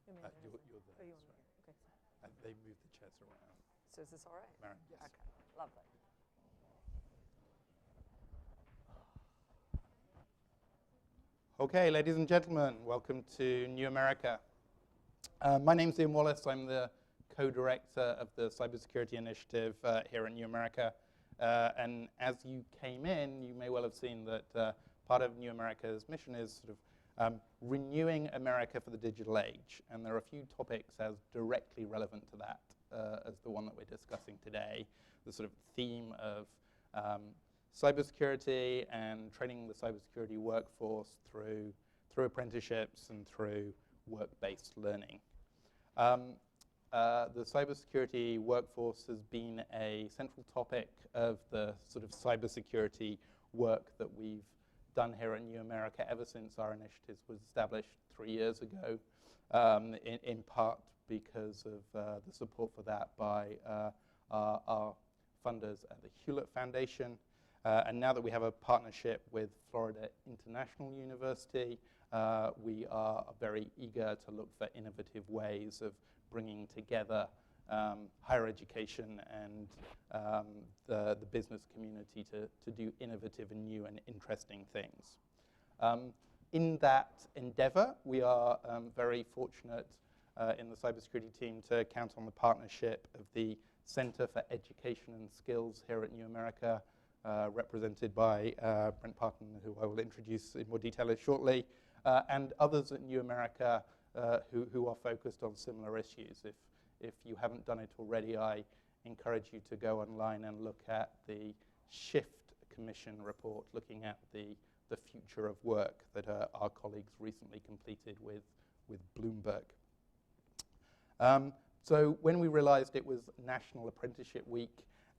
You're there. You're there. Oh, you're there. Okay. And they move the chairs around. So is this all right? Marion, yes. Okay, lovely. Okay, ladies and gentlemen, welcome to New America. My name's Ian Wallace. I'm the co-director of the Cybersecurity Initiative here at New America. And as you came in, you may well have seen that part of New America's mission is sort of renewing America for the digital age. And there are a few topics as directly relevant to that as the one that we're discussing today. The sort of theme of cybersecurity and training the cybersecurity workforce through apprenticeships and through work-based learning. The cybersecurity workforce has been a central topic of the sort of cybersecurity work that we've done here at New America ever since our initiative was established 3 years ago, in part because of the support for that by our funders at the Hewlett Foundation. And now that we have a partnership with Florida International University, we are very eager to look for innovative ways of bringing together higher education and the business community to do innovative and new and interesting things. In that endeavor, we are very fortunate in the cybersecurity team to count on the partnership of the Center for Education and Skills here at New America, represented by Brent Parton, who I will introduce in more detail shortly, and others at New America who are focused on similar issues. If you haven't done it already, I encourage you to go online and look at the Shift Commission report, looking at the future of work that our colleagues recently completed with Bloomberg. So when we realized it was National Apprenticeship Week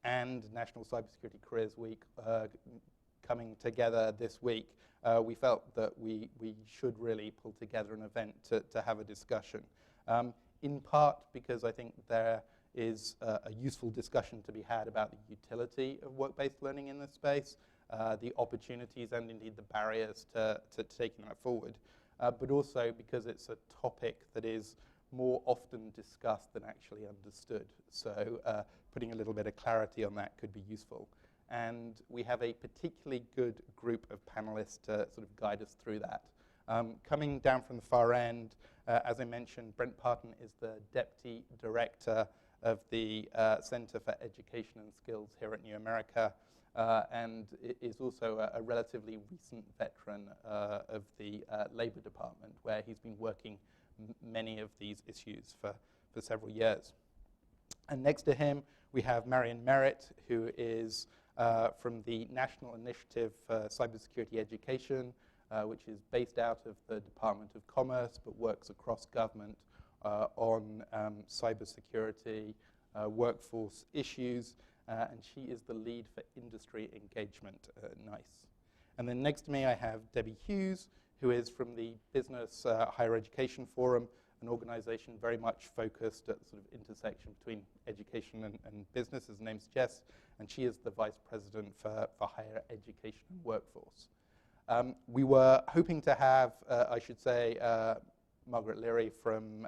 and National Cybersecurity Careers Week coming together this week, we felt that we should really pull together an event to have a discussion. In part because I think there is a useful discussion to be had about the utility of work-based learning in this space, the opportunities and indeed the barriers to taking that forward, but also because it's a topic that is more often discussed than actually understood. So putting a little bit of clarity on that could be useful. And we have a particularly good group of panelists to sort of guide us through that. Coming down from the far end, as I mentioned, Brent Parton is the Deputy Director of the Center for Education and Skills here at New America, and is also a relatively recent veteran of the Labor Department, where he's been working many of these issues for several years. And next to him, we have Marion Merritt, who is from the National Initiative for Cybersecurity Education, which is based out of the Department of Commerce, but works across government on cybersecurity, workforce issues, and she is the lead for industry engagement. Nice. And then next to me, I have Debbie Hughes, who is from the Business Higher Education Forum, an organization very much focused at the sort of intersection between education and business. Her name's Jess, and she is the Vice President for Higher Education and Workforce. We were hoping to have, I should say, Margaret Leary from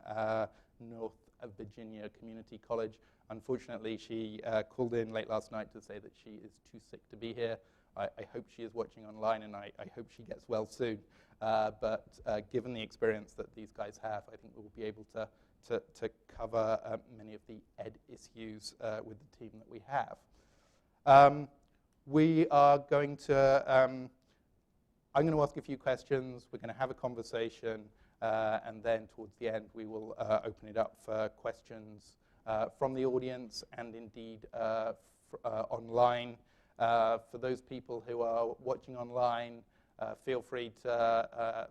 North Virginia Community College. Unfortunately, she called in late last night to say that she is too sick to be here. I hope she is watching online, and I hope she gets well soon. But given the experience that these guys have, I think we'll be able to cover many of the ed issues with the team that we have. We are going to, I'm going to ask a few questions, we're going to have a conversation, and then towards the end we will open it up for questions from the audience and indeed online. For those people who are watching online, feel free to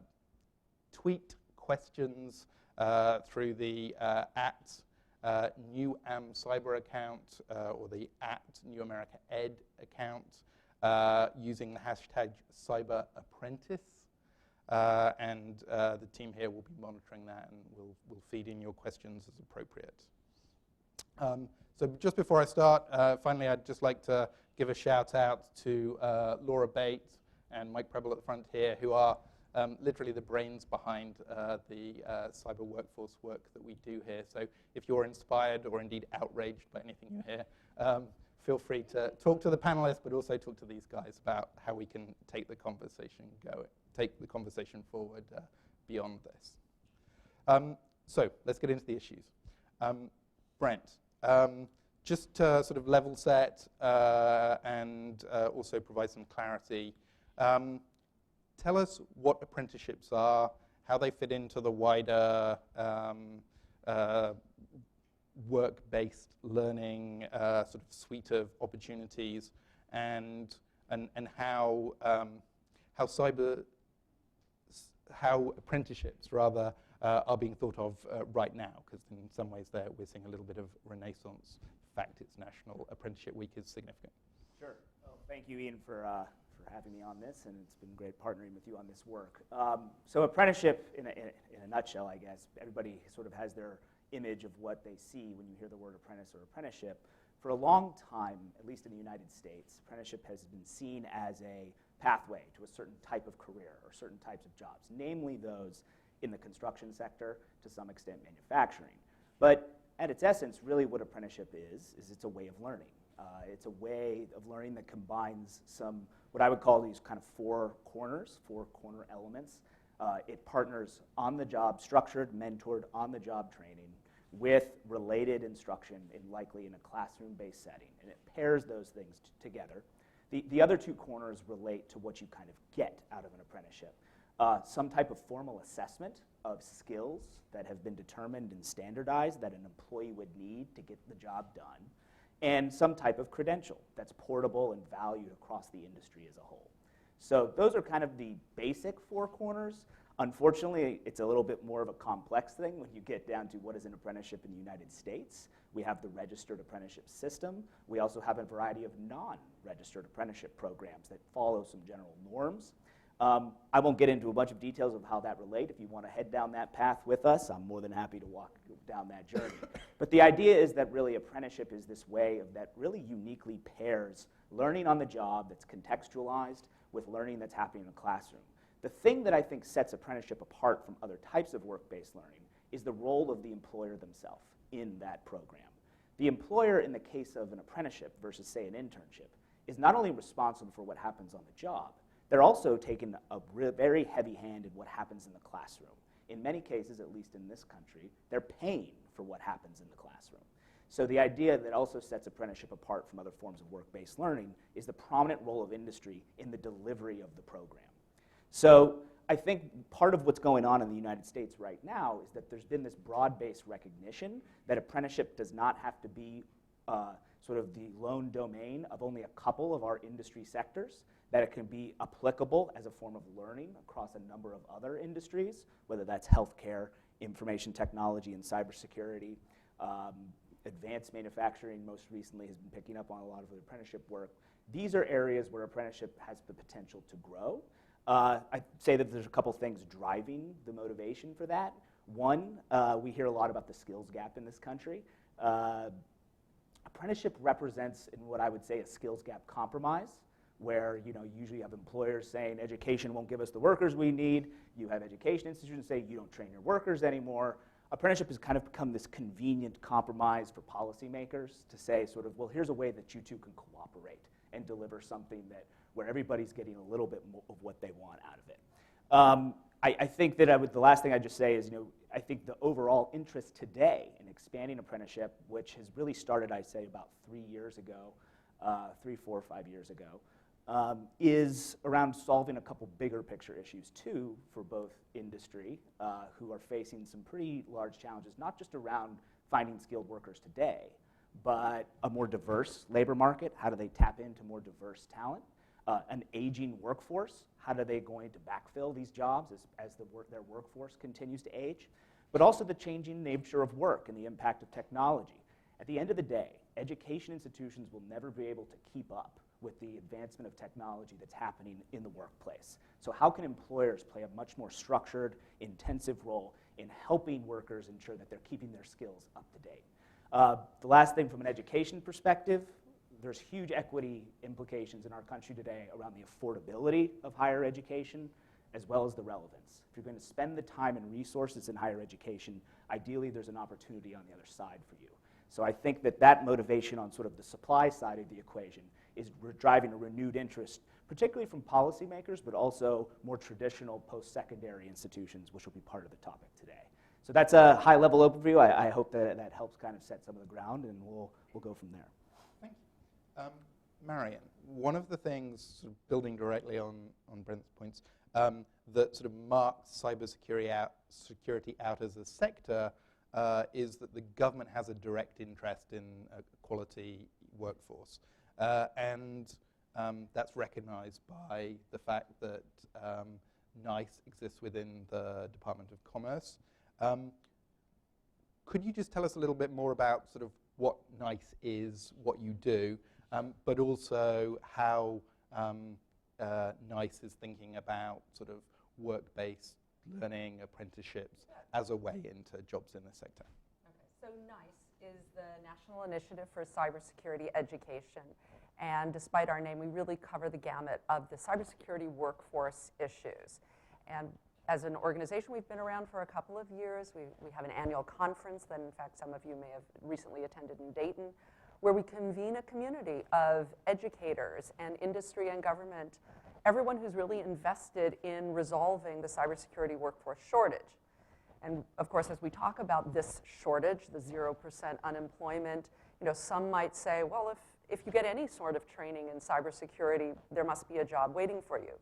tweet questions through the @NewAmCyber account or the @NewAmericaEd account using the hashtag CyberApprentice. And the team here will be monitoring that, and we'll feed in your questions as appropriate. So just before I start, finally, I'd just like to give a shout out to Laura Bates and Mike Preble at the front here, who are literally the brains behind the cyber workforce work that we do here. So if you're inspired or indeed outraged by anything you hear, feel free to talk to the panelists, but also talk to these guys about how we can take the conversation forward beyond this. So let's get into the issues. Brent, just to sort of level set and also provide some clarity, tell us what apprenticeships are, how they fit into the wider work-based learning sort of suite of opportunities, and how apprenticeships rather are being thought of right now, because in some ways we're seeing a little bit of renaissance. In fact, it's National Apprenticeship Week is significant. Sure. Well, thank you, Ian, for having me on this, and it's been great partnering with you on this work. So apprenticeship, in a nutshell, I guess, everybody sort of has their image of what they see when you hear the word apprentice or apprenticeship. For a long time, at least in the United States, apprenticeship has been seen as a pathway to a certain type of career or certain types of jobs, namely those in the construction sector, to some extent manufacturing. But at its essence, really what apprenticeship is it's a way of learning. It's a way of learning that combines some, what I would call these kind of four corner elements. It partners on-the-job, structured, mentored, on-the-job training with related instruction, likely in a classroom-based setting, and it pairs those things together. The other two corners relate to what you kind of get out of an apprenticeship. Some type of formal assessment of skills that have been determined and standardized that an employee would need to get the job done, and some type of credential that's portable and valued across the industry as a whole. So those are kind of the basic four corners. Unfortunately, it's a little bit more of a complex thing when you get down to what is an apprenticeship in the United States. We have the registered apprenticeship system. We also have a variety of non-registered apprenticeship programs that follow some general norms. I won't get into a bunch of details of how that relate. If you want to head down that path with us, I'm more than happy to walk down that journey. But the idea is that really apprenticeship is this way that really uniquely pairs learning on the job that's contextualized with learning that's happening in a classroom. The thing that I think sets apprenticeship apart from other types of work-based learning is the role of the employer themselves in that program. The employer, in the case of an apprenticeship versus, say, an internship, is not only responsible for what happens on the job, they're also taking a very heavy hand in what happens in the classroom. In many cases, at least in this country, they're paying for what happens in the classroom. So the idea that also sets apprenticeship apart from other forms of work-based learning is the prominent role of industry in the delivery of the program. So I think part of what's going on in the United States right now is that there's been this broad-based recognition that apprenticeship does not have to be sort of the lone domain of only a couple of our industry sectors, that it can be applicable as a form of learning across a number of other industries, whether that's healthcare, information technology, and cybersecurity. Advanced manufacturing most recently has been picking up on a lot of the apprenticeship work. These are areas where apprenticeship has the potential to grow. I'd say that there's a couple things driving the motivation for that. One, we hear a lot about the skills gap in this country. Apprenticeship represents, in what I would say, a skills gap compromise, where usually you have employers saying education won't give us the workers we need. You have education institutions say you don't train your workers anymore. Apprenticeship has kind of become this convenient compromise for policymakers to say sort of, well, here's a way that you two can cooperate and deliver something where everybody's getting a little bit more of what they want out of it. I think that the last thing I'd just say is, I think the overall interest today in expanding apprenticeship, which has really started, I'd say, about 3 years ago, 3, 4, 5 years ago, is around solving a couple bigger picture issues too for both industry, who are facing some pretty large challenges, not just around finding skilled workers today, but a more diverse labor market. How do they tap into more diverse talent? An aging workforce. How are they going to backfill these jobs as their workforce continues to age? But also the changing nature of work and the impact of technology. At the end of the day, education institutions will never be able to keep up with the advancement of technology that's happening in the workplace. So how can employers play a much more structured, intensive role in helping workers ensure that they're keeping their skills up to date? The last thing from an education perspective, there's huge equity implications in our country today around the affordability of higher education. as well as the relevance. If you're going to spend the time and resources in higher education, ideally there's an opportunity on the other side for you. So I think that motivation on sort of the supply side of the equation is driving a renewed interest, particularly from policymakers, but also more traditional post-secondary institutions, which will be part of the topic today. So that's a high-level overview. I hope that helps kind of set some of the ground, and we'll go from there. Thank you. Marion, one of the things, sort of building directly on Brent's points, that sort of marks cybersecurity out as a sector is that the government has a direct interest in a quality workforce. And that's recognized by the fact that NICE exists within the Department of Commerce. Could you just tell us a little bit more about sort of what NICE is, what you do, but also how NICE is thinking about sort of work-based learning, apprenticeships as a way into jobs in the sector? Okay, so NICE is the National Initiative for Cybersecurity Education. And despite our name, we really cover the gamut of the cybersecurity workforce issues. And as an organization, we've been around for a couple of years. We have an annual conference that, in fact, some of you may have recently attended in Dayton, where we convene a community of educators and industry and government, everyone who's really invested in resolving the cybersecurity workforce shortage. And of course, as we talk about this shortage, the 0% unemployment, some might say, well, if you get any sort of training in cybersecurity, there must be a job waiting for you.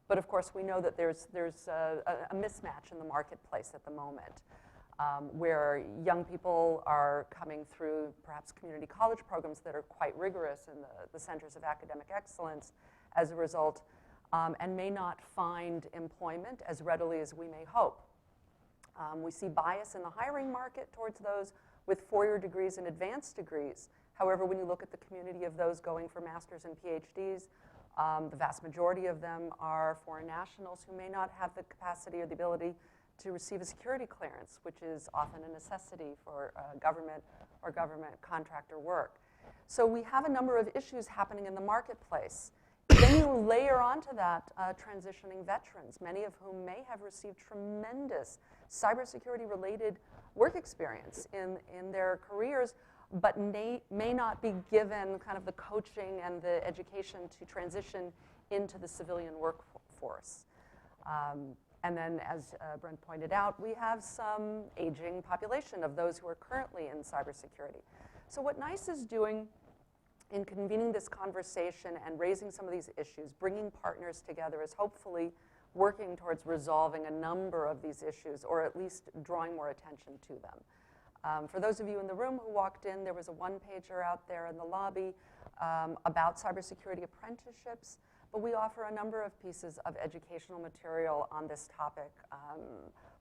But of course, we know that there's a mismatch in the marketplace at the moment, where young people are coming through perhaps community college programs that are quite rigorous in the centers of academic excellence as a result, and may not find employment as readily as we may hope. We see bias in the hiring market towards those with four-year degrees and advanced degrees. However, when you look at the community of those going for masters and PhDs, the vast majority of them are foreign nationals who may not have the capacity or the ability to receive a security clearance, which is often a necessity for government or government contractor work. So we have a number of issues happening in the marketplace. Then you layer onto that transitioning veterans, many of whom may have received tremendous cybersecurity-related work experience in their careers, but may not be given kind of the coaching and the education to transition into the civilian workforce. And then, as Brent pointed out, we have some aging population of those who are currently in cybersecurity. So what NICE is doing in convening this conversation and raising some of these issues, bringing partners together, is hopefully working towards resolving a number of these issues, or at least drawing more attention to them. For those of you in the room who walked in, there was a one-pager out there in the lobby about cybersecurity apprenticeships, but we offer a number of pieces of educational material on this topic,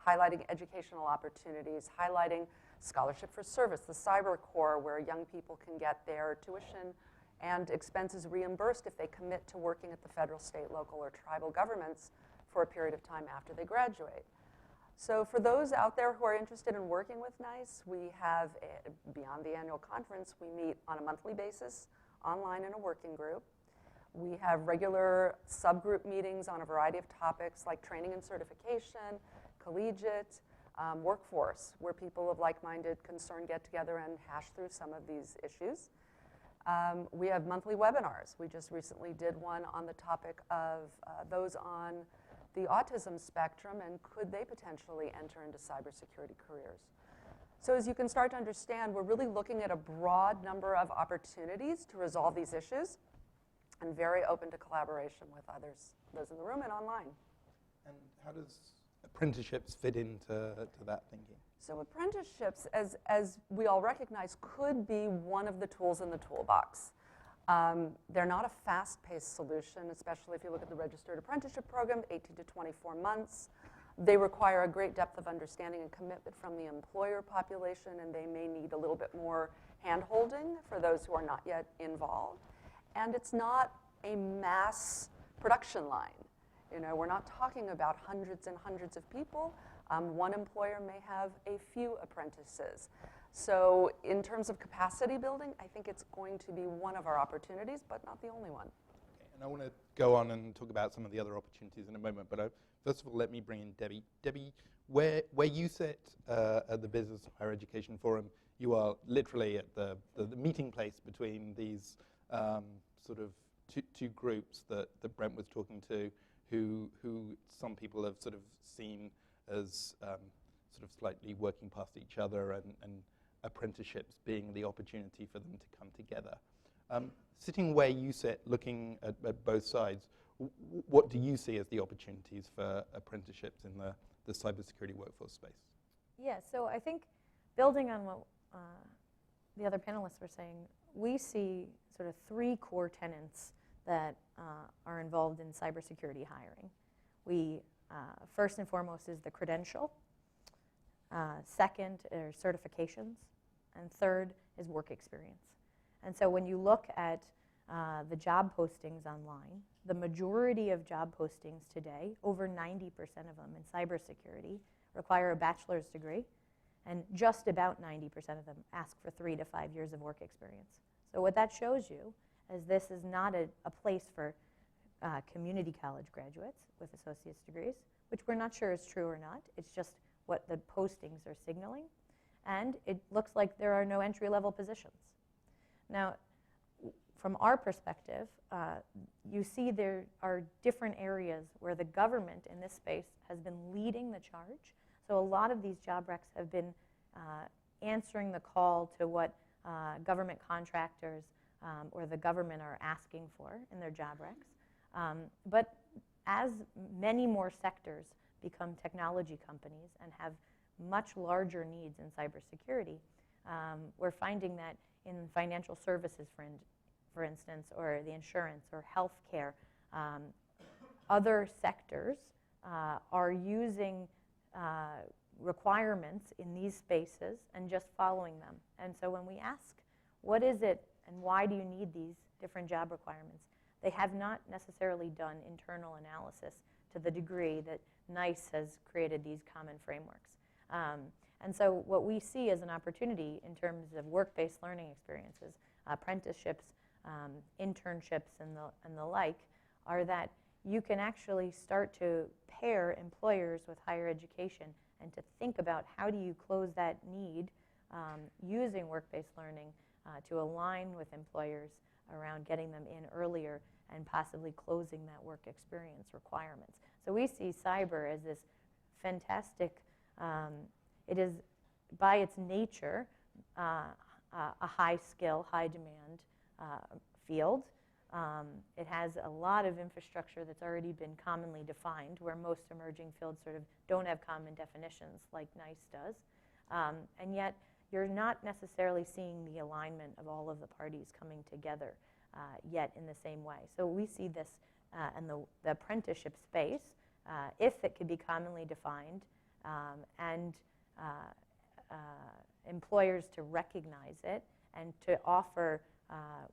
highlighting educational opportunities, highlighting scholarship for service, the Cyber Corps, where young people can get their tuition and expenses reimbursed if they commit to working at the federal, state, local, or tribal governments for a period of time after they graduate. So for those out there who are interested in working with NICE, we have, beyond the annual conference, we meet on a monthly basis, online in a working group. We have regular subgroup meetings on a variety of topics like training and certification, collegiate, workforce, where people of like-minded concern get together and hash through some of these issues. We have monthly webinars. We just recently did one on the topic of those on the autism spectrum, and could they potentially enter into cybersecurity careers. So as you can start to understand, we're really looking at a broad number of opportunities to resolve these issues, and very open to collaboration with others, those in the room and online. And how does apprenticeships fit into that thinking? So apprenticeships, as we all recognize, could be one of the tools in the toolbox. They're not a fast-paced solution, especially if you look at the registered apprenticeship program, 18 to 24 months. They require a great depth of understanding and commitment from the employer population, and they may need a little bit more hand-holding for those who are not yet involved. And it's not a mass production line. We're not talking about hundreds and hundreds of people. One employer may have a few apprentices. So in terms of capacity building, I think it's going to be one of our opportunities, but not the only one. Okay, and I want to go on and talk about some of the other opportunities in a moment, but first of all, let me bring in Debbie. Debbie, where you sit at the Business of Higher Education Forum, you are literally at the meeting place between these sort of two groups that Brent was talking to, who some people have sort of seen as sort of slightly working past each other, and apprenticeships being the opportunity for them to come together. Sitting where you sit, looking at both sides, what do you see as the opportunities for apprenticeships in the cybersecurity workforce space? Yeah, so I think building on what the other panelists were saying, we see sort of 3 core tenets that are involved in cybersecurity hiring. We, first and foremost, is the credential. Second are certifications. And third is work experience. And so when you look at the job postings online, the majority of job postings today, over 90% of them in cybersecurity, require a bachelor's degree, and just about 90% of them ask for 3 to 5 years of work experience. So what that shows you is this is not a place for community college graduates with associate's degrees, which we're not sure is true or not. It's just what the postings are signaling. And it looks like there are no entry-level positions. Now, from our perspective, you see there are different areas where the government in this space has been leading the charge. So a lot of these job recs have been answering the call to what government contractors or the government are asking for in their job recs. But as many more sectors become technology companies and have much larger needs in cybersecurity, we're finding that in financial services, for instance, or the insurance or healthcare, other sectors are using requirements in these spaces and just following them. And so when we ask, what is it and why do you need these different job requirements, they have not necessarily done internal analysis to the degree that NICE has created these common frameworks. And so what we see as an opportunity in terms of work-based learning experiences, apprenticeships, internships, and the like, are that you can actually start to pair employers with higher education and to think about how do you close that need using work-based learning to align with employers around getting them in earlier and possibly closing that work experience requirements. So we see cyber as this fantastic, it is by its nature a high skill, high demand field. It has a lot of infrastructure that's already been commonly defined, where most emerging fields sort of don't have common definitions like NICE does. And yet, you're not necessarily seeing the alignment of all of the parties coming together yet in the same way. So we see this in the apprenticeship space, if it could be commonly defined and employers to recognize it and to offer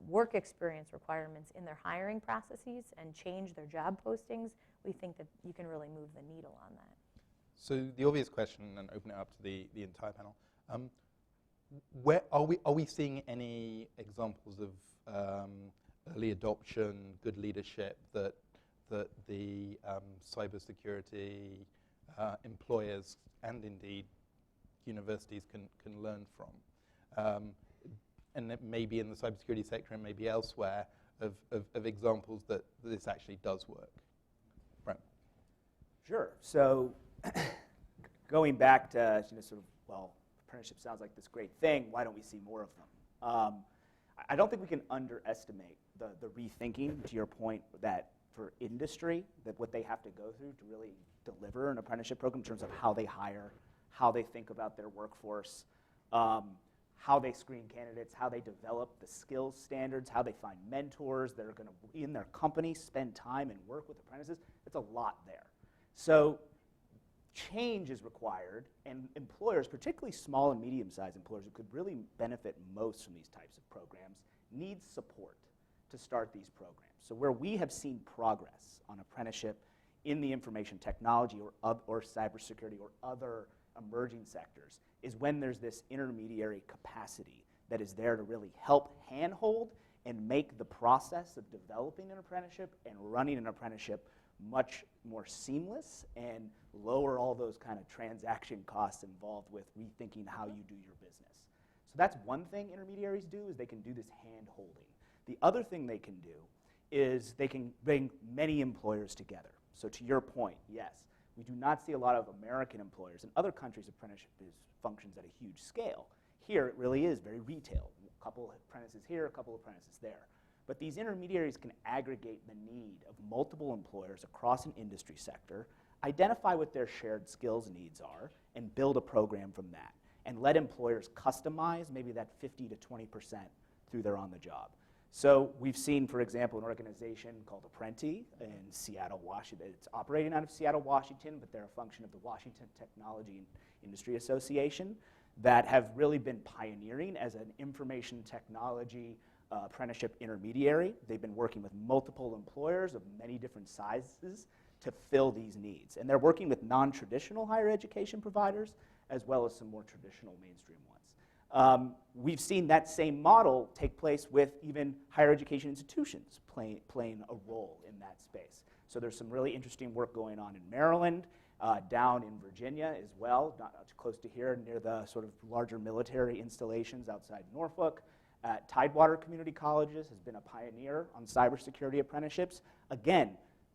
work experience requirements in their hiring processes and change their job postings, we think that you can really move the needle on that. So the obvious question, and open it up to the entire panel, where are we seeing any examples of early adoption, good leadership that the cybersecurity employers and indeed universities can learn from? And it may be in the cybersecurity sector and maybe elsewhere of examples that this actually does work. Brent. Sure. So going back to sort of, well, apprenticeship sounds like this great thing. Why don't we see more of them? I don't think we can underestimate the rethinking, to your point, that for industry, that what they have to go through to really deliver an apprenticeship program in terms of how they hire, how they think about their workforce, how they screen candidates, how they develop the skills standards, how they find mentors that are going to, in their company, spend time and work with apprentices. It's a lot there. So change is required, and employers, particularly small and medium-sized employers who could really benefit most from these types of programs, need support to start these programs. So where we have seen progress on apprenticeship in the information technology or cybersecurity or other emerging sectors is when there's this intermediary capacity that is there to really help handhold and make the process of developing an apprenticeship and running an apprenticeship much more seamless and lower all those kind of transaction costs involved with rethinking how you do your business. So that's one thing intermediaries do, is they can do this hand-holding. The other thing they can do is they can bring many employers together. So to your point, yes, we do not see a lot of American employers. In other countries, apprenticeship functions at a huge scale. Here, it really is very retail. A couple apprentices here, a couple apprentices there. But these intermediaries can aggregate the need of multiple employers across an industry sector, identify what their shared skills needs are, and build a program from that, and let employers customize maybe that 50 to 20% through their on-the-job. So we've seen, for example, an organization called Apprenti in Seattle, Washington. It's operating out of Seattle, Washington, but they're a function of the Washington Technology Industry Association that have really been pioneering as an information technology apprenticeship intermediary. They've been working with multiple employers of many different sizes to fill these needs. And they're working with non-traditional higher education providers as well as some more traditional mainstream ones. We've seen that same model take place with even higher education institutions playing a role in that space. So there's some really interesting work going on in Maryland, down in Virginia as well, not close to here, near the sort of larger military installations outside Norfolk. Tidewater Community Colleges has been a pioneer on cybersecurity apprenticeships. Again,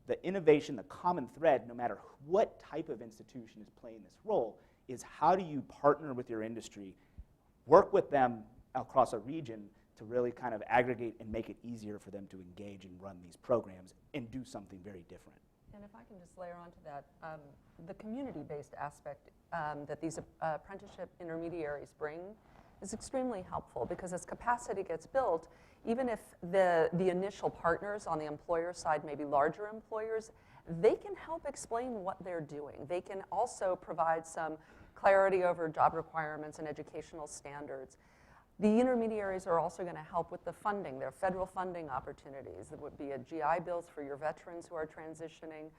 the innovation, the common thread, no matter what type of institution is playing this role, is how do you partner with your industry, work with them across a region to really kind of aggregate and make it easier for them to engage and run these programs and do something very different. And if I can just layer onto that, the community-based aspect that these apprenticeship intermediaries bring is extremely helpful, because as capacity gets built, even if the initial partners on the employer side may be larger employers, they can help explain what they're doing. They can also provide some clarity over job requirements and educational standards. The intermediaries are also going to help with the funding. There are federal funding opportunities. There would be a GI Bills for your veterans who are transitioning.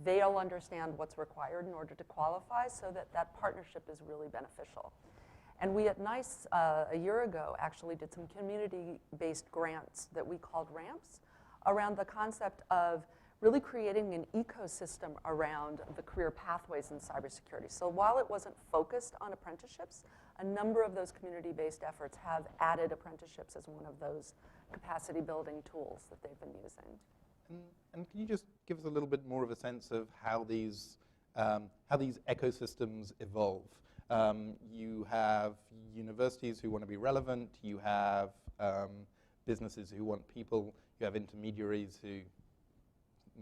They'll understand what's required in order to qualify, so that that partnership is really beneficial. And we at NICE a year ago actually did some community-based grants that we called ramps around the concept of really creating an ecosystem around the career pathways in cybersecurity. So while it wasn't focused on apprenticeships, a number of those community-based efforts have added apprenticeships as one of those capacity building tools that they've been using. And can you just give us a little bit more of a sense of how these ecosystems evolve? You have universities who want to be relevant, you have businesses who want people, you have intermediaries who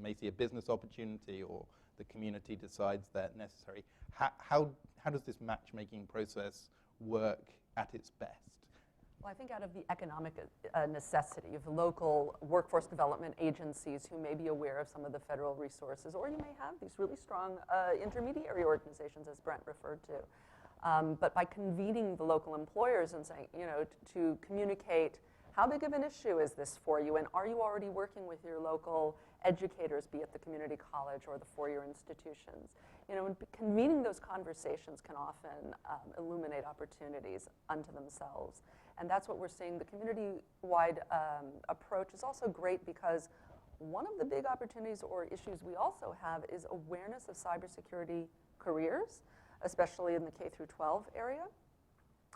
may see a business opportunity, or the community decides they're necessary. How does this matchmaking process work at its best? Well, I think out of the economic necessity of local workforce development agencies who may be aware of some of the federal resources, or you may have these really strong intermediary organizations, as Brent referred to. But by convening the local employers and saying, to communicate how big of an issue is this for you, and are you already working with your local educators, be it the community college or the four-year institutions? And convening those conversations can often illuminate opportunities unto themselves. And that's what we're seeing. The community-wide approach is also great, because one of the big opportunities or issues we also have is awareness of cybersecurity careers, especially in the K through 12 area.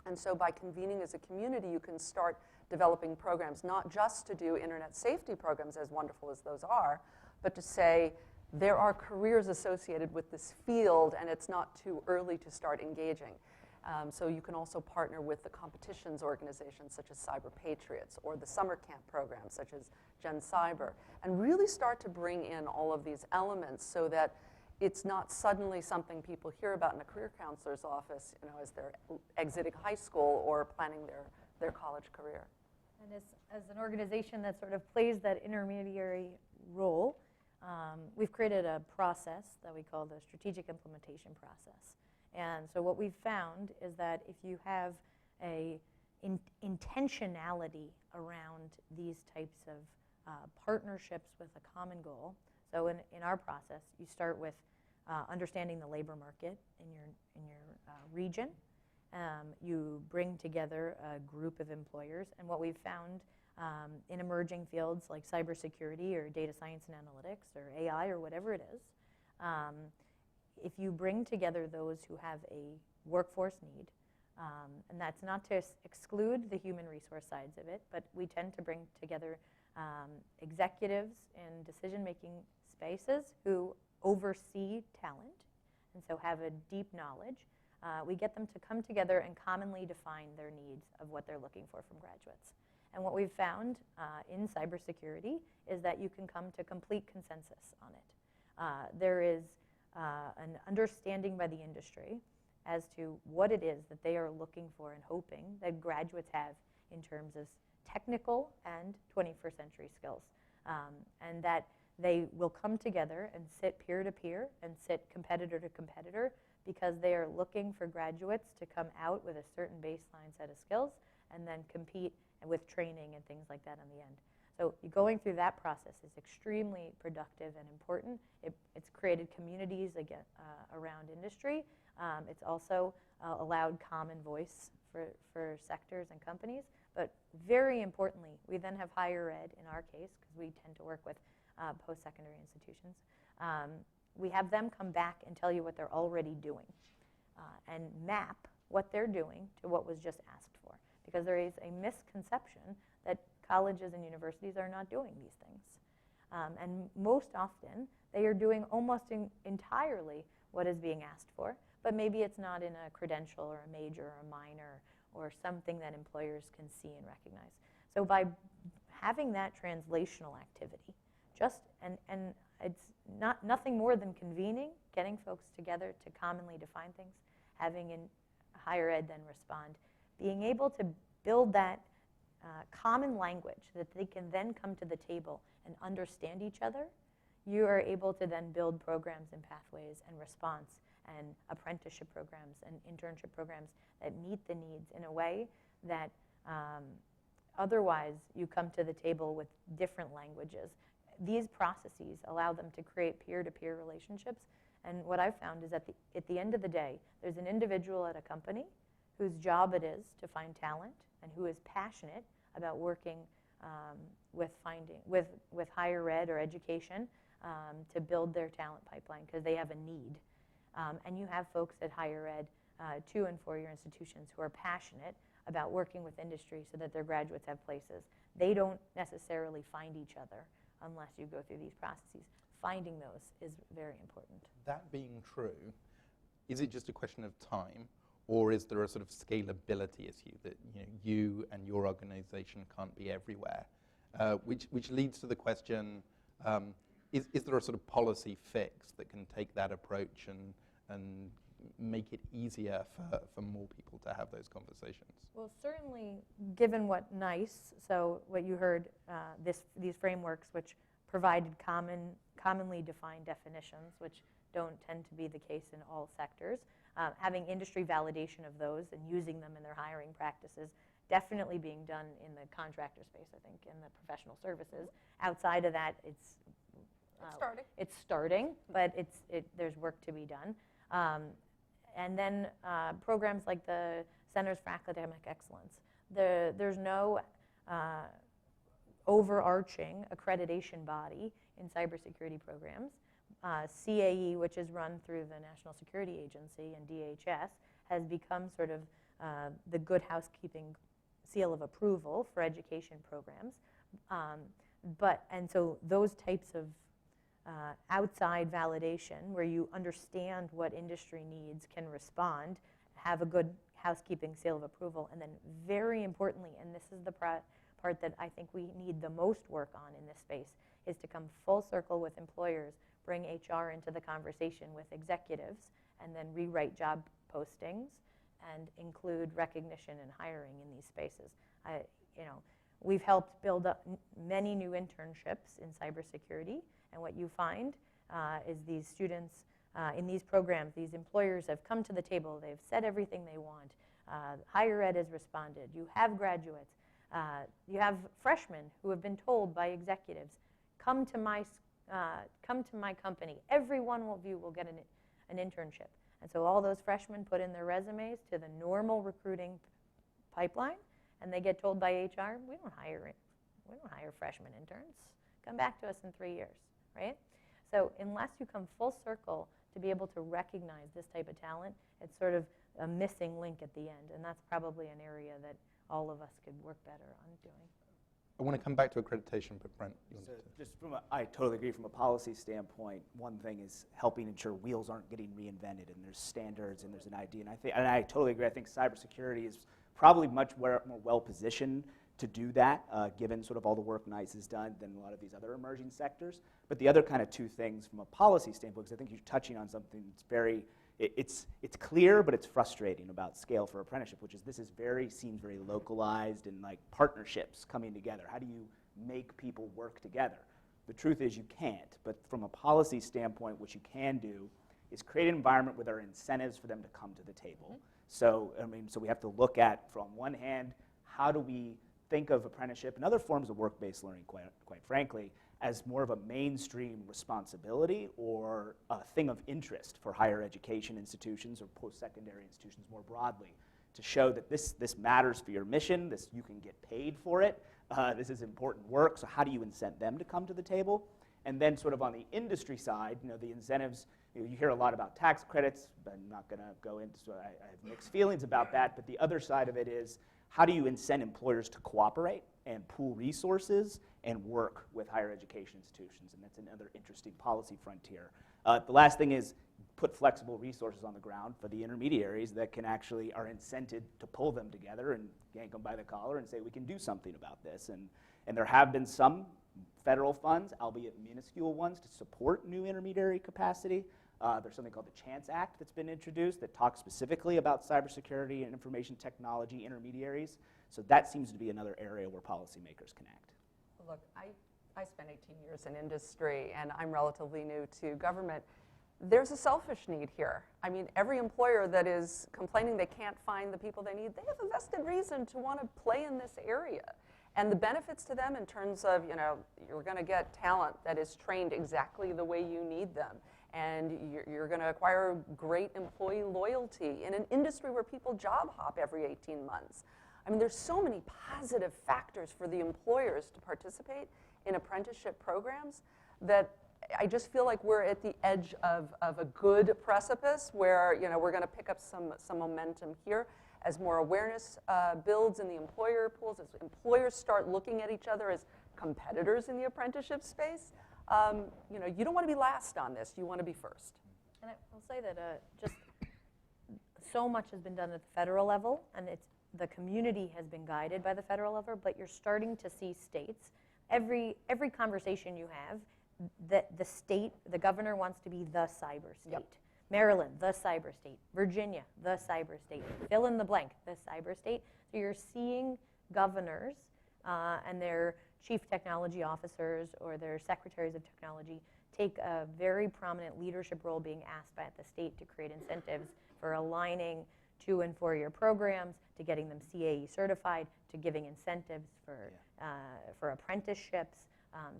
And so by convening as a community, you can start developing programs, not just to do internet safety programs, as wonderful as those are, but to say there are careers associated with this field, and it's not too early to start engaging. So you can also partner with the competitions organizations such as Cyber Patriots, or the summer camp programs such as Gen Cyber, and really start to bring in all of these elements so that it's not suddenly something people hear about in a career counselor's office, as they're exiting high school or planning their college career. And as an organization that sort of plays that intermediary role, we've created a process that we call the strategic implementation process. And so what we've found is that if you have a intentionality around these types of partnerships with a common goal, so in our process, you start with understanding the labor market in your region. You bring together a group of employers, and what we've found in emerging fields like cybersecurity or data science and analytics or AI or whatever it is. If you bring together those who have a workforce need, and that's not to exclude the human resource sides of it, but we tend to bring together executives in decision-making spaces who oversee talent and so have a deep knowledge. We get them to come together and commonly define their needs of what they're looking for from graduates. And what we've found in cybersecurity is that you can come to complete consensus on it. There is an understanding by the industry as to what it is that they are looking for and hoping that graduates have in terms of technical and 21st century skills. And that they will come together and sit peer-to-peer and sit competitor to competitor because they are looking for graduates to come out with a certain baseline set of skills and then compete with training and things like that on the end. So going through that process is extremely productive and important. It's created communities again, around industry. It's also allowed common voice for sectors and companies. But very importantly, we then have higher ed in our case, because we tend to work with post-secondary institutions. We have them come back and tell you what they're already doing and map what they're doing to what was just asked for. Because there is a misconception that colleges and universities are not doing these things. And most often, they are doing almost entirely what is being asked for, but maybe it's not in a credential or a major or a minor or something that employers can see and recognize. So by having that translational activity, and it's nothing more than convening, getting folks together to commonly define things, having in higher ed then respond, being able to build that common language that they can then come to the table and understand each other, you are able to then build programs and pathways and response and apprenticeship programs and internship programs that meet the needs in a way that otherwise you come to the table with different languages. These processes allow them to create peer-to-peer relationships. And what I've found is that at the end of the day, there's an individual at a company whose job it is to find talent and who is passionate about working with higher ed or education to build their talent pipeline because they have a need. And you have folks at higher ed, 2- and 4-year institutions who are passionate about working with industry so that their graduates have places. They don't necessarily find each other unless you go through these processes. Finding those is very important. That being true, is it just a question of time, or is there a sort of scalability issue that you and your organization can't be everywhere? Which leads to the question, is there a sort of policy fix that can take that approach and make it easier for more people to have those conversations? Well, certainly, given what what you heard, these frameworks which provided commonly defined definitions, which don't tend to be the case in all sectors, having industry validation of those and using them in their hiring practices, definitely being done in the contractor space, I think, in the professional services. Outside of that, it's starting, but there's work to be done. And then programs like the Centers for Academic Excellence. There's no overarching accreditation body in cybersecurity programs. CAE, which is run through the National Security Agency and DHS, has become sort of the good housekeeping seal of approval for education programs. And so those types of outside validation where you understand what industry needs, can respond, have a good housekeeping seal of approval, and then very importantly, and this is the part that I think we need the most work on in this space, is to come full circle with employers, bring HR into the conversation with executives, and then rewrite job postings and include recognition and hiring in these spaces. We've helped build up many new internships in cybersecurity, and what you find is these students in these programs, these employers have come to the table, they've said everything they want, higher ed has responded, you have graduates, you have freshmen who have been told by executives, come to my company, every one of you will get an internship. And so all those freshmen put in their resumes to the normal recruiting pipeline, and they get told by HR, we don't hire We don't hire freshman interns. Come back to us in 3 years, right? So unless you come full circle to be able to recognize this type of talent, it's sort of a missing link at the end, and that's probably an area that all of us could work better on doing. I want to come back to accreditation, but Brent, you So wanted to. just I totally agree from a policy standpoint. One thing is helping ensure wheels aren't getting reinvented, and there's standards and there's an idea. And I totally agree. I think cybersecurity is probably much more well positioned to do that, given sort of all the work NICE has done than a lot of these other emerging sectors. But the other kind of two things from a policy standpoint, because I think you're touching on something that's very, it's clear, but it's frustrating about scale for apprenticeship, which is this is seems very localized and like partnerships coming together. How do you make people work together? The truth is you can't, but from a policy standpoint, what you can do is create an environment where there are incentives for them to come to the table. So, so we have to look at, from one hand, how do we think of apprenticeship and other forms of work-based learning, quite frankly, as more of a mainstream responsibility or a thing of interest for higher education institutions or post-secondary institutions more broadly, to show that this matters for your mission, you can get paid for it, this is important work, so how do you incent them to come to the table? And then sort of on the industry side, the incentives, you hear a lot about tax credits, but I'm not going to go into, so I have mixed feelings about that, but the other side of it is, how do you incent employers to cooperate and pool resources and work with higher education institutions? And that's another interesting policy frontier. The last thing is put flexible resources on the ground for the intermediaries that are incented to pull them together and yank them by the collar and say, we can do something about this. And there have been some federal funds, albeit minuscule ones, to support new intermediary capacity. There's something called the Chance Act that's been introduced that talks specifically about cybersecurity and information technology intermediaries. So that seems to be another area where policymakers can act. Look, I spent 18 years in industry, and I'm relatively new to government. There's a selfish need here. I mean, every employer that is complaining they can't find the people they need, they have a vested reason to want to play in this area. And the benefits to them in terms of, you're going to get talent that is trained exactly the way you need them. And you're going to acquire great employee loyalty in an industry where people job hop every 18 months. I mean, there's so many positive factors for the employers to participate in apprenticeship programs that I just feel like we're at the edge of a good precipice where, we're going to pick up some momentum here as more awareness builds in the employer pools, as employers start looking at each other as competitors in the apprenticeship space. You don't want to be last on this. You want to be first. And I'll say that just so much has been done at the federal level, and the community has been guided by the federal level, but you're starting to see states. Every conversation you have, the governor wants to be the cyber state. Yep. Maryland, the cyber state. Virginia, the cyber state. Fill in the blank, the cyber state. So you're seeing governors and their chief technology officers or their secretaries of technology take a very prominent leadership role, being asked by the state to create incentives for aligning 2- and 4-year programs, to getting them CAE certified, to giving incentives for apprenticeships.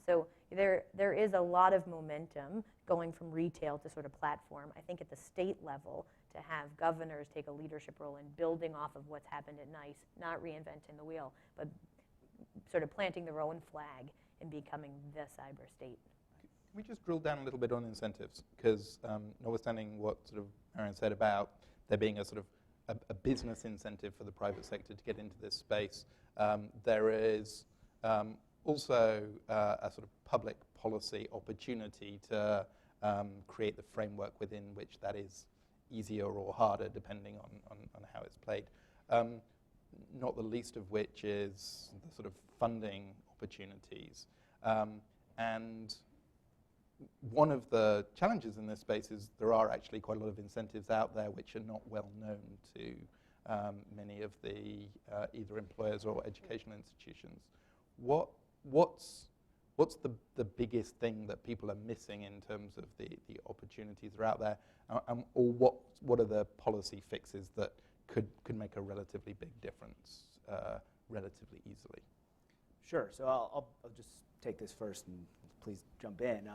So there is a lot of momentum going from retail to sort of platform. I think at the state level, to have governors take a leadership role in building off of what's happened at NICE, not reinventing the wheel, but sort of planting their own flag and becoming the cyber state. Can we just drill down a little bit on incentives? Because notwithstanding what sort of Marion said about there being a sort of a business incentive for the private sector to get into this space, there is also a sort of public policy opportunity to create the framework within which that is easier or harder, depending on how it's played. Not the least of which is the sort of funding opportunities. And one of the challenges in this space is there are actually quite a lot of incentives out there which are not well known to many of the either employers or educational institutions. What's the biggest thing that people are missing in terms of the opportunities that are out there, or what are the policy fixes that could make a relatively big difference relatively easily? Sure. So I'll just take this first, and please jump in.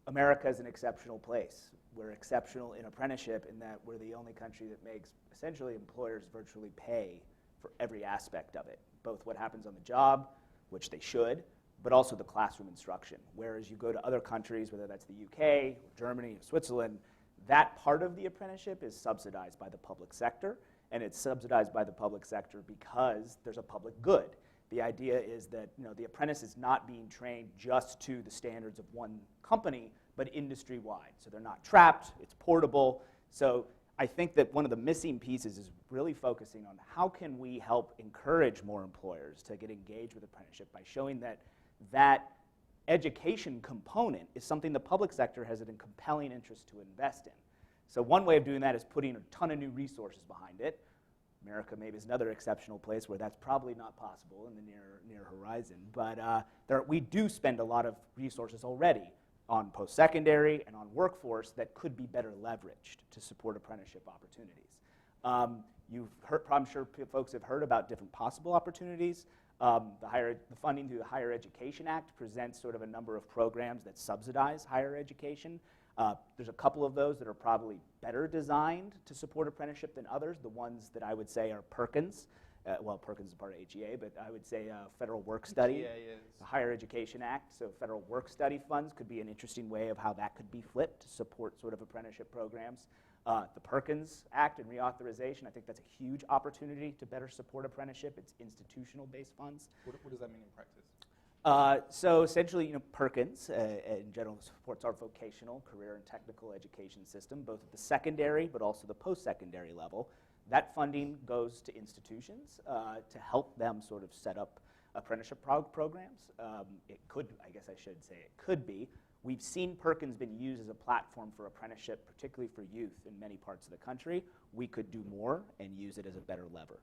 America is an exceptional place. We're exceptional in apprenticeship in that we're the only country that makes essentially employers virtually pay for every aspect of it. both what happens on the job, which they should, but also the classroom instruction. Whereas you go to other countries, whether that's the UK, or Germany, or Switzerland, that part of the apprenticeship is subsidized by the public sector, and it's subsidized by the public sector because there's a public good. The idea is that the apprentice is not being trained just to the standards of one company, but industry-wide. So they're not trapped, it's portable. So I think that one of the missing pieces is really focusing on how can we help encourage more employers to get engaged with apprenticeship by showing that that education component is something the public sector has a compelling interest to invest in. So one way of doing that is putting a ton of new resources behind it. America maybe is another exceptional place where that's probably not possible in the near horizon. But we do spend a lot of resources already on post-secondary and on workforce that could be better leveraged to support apprenticeship opportunities. I'm sure folks have heard about different possible opportunities. The funding through the Higher Education Act presents sort of a number of programs that subsidize higher education. There's a couple of those that are probably better designed to support apprenticeship than others. The ones that I would say are Perkins. Perkins is part of HEA, but I would say Federal Work Study, the Higher Education Act. So Federal Work Study funds could be an interesting way of how that could be flipped to support sort of apprenticeship programs. The Perkins Act and reauthorization, I think that's a huge opportunity to better support apprenticeship. It's institutional-based funds. What does that mean in practice? So essentially, Perkins in general supports our vocational, career, and technical education system, both at the secondary but also the post-secondary level. That funding goes to institutions to help them sort of set up apprenticeship programs. It could, I guess I should say, it could be. We've seen Perkins been used as a platform for apprenticeship, particularly for youth in many parts of the country. We could do more and use it as a better lever.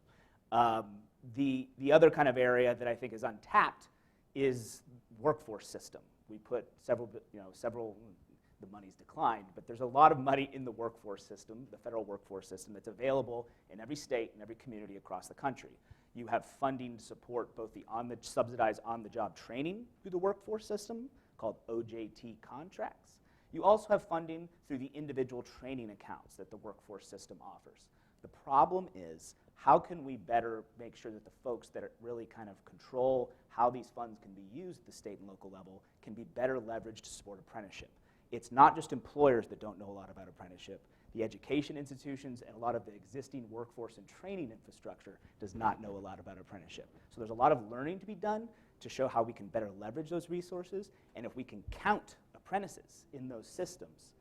The other kind of area that I think is untapped is workforce system. We put several, the money's declined, but there's a lot of money in the workforce system, the federal workforce system, that's available in every state and every community across the country. You have funding to support both the subsidized on-the-job training through the workforce system, called OJT contracts. You also have funding through the individual training accounts that the workforce system offers. The problem is, how can we better make sure that the folks that really kind of control how these funds can be used at the state and local level can be better leveraged to support apprenticeship? It's not just employers that don't know a lot about apprenticeship. The education institutions and a lot of the existing workforce and training infrastructure does not know a lot about apprenticeship. So there's a lot of learning to be done to show how we can better leverage those resources, and if we can count apprentices in those systems,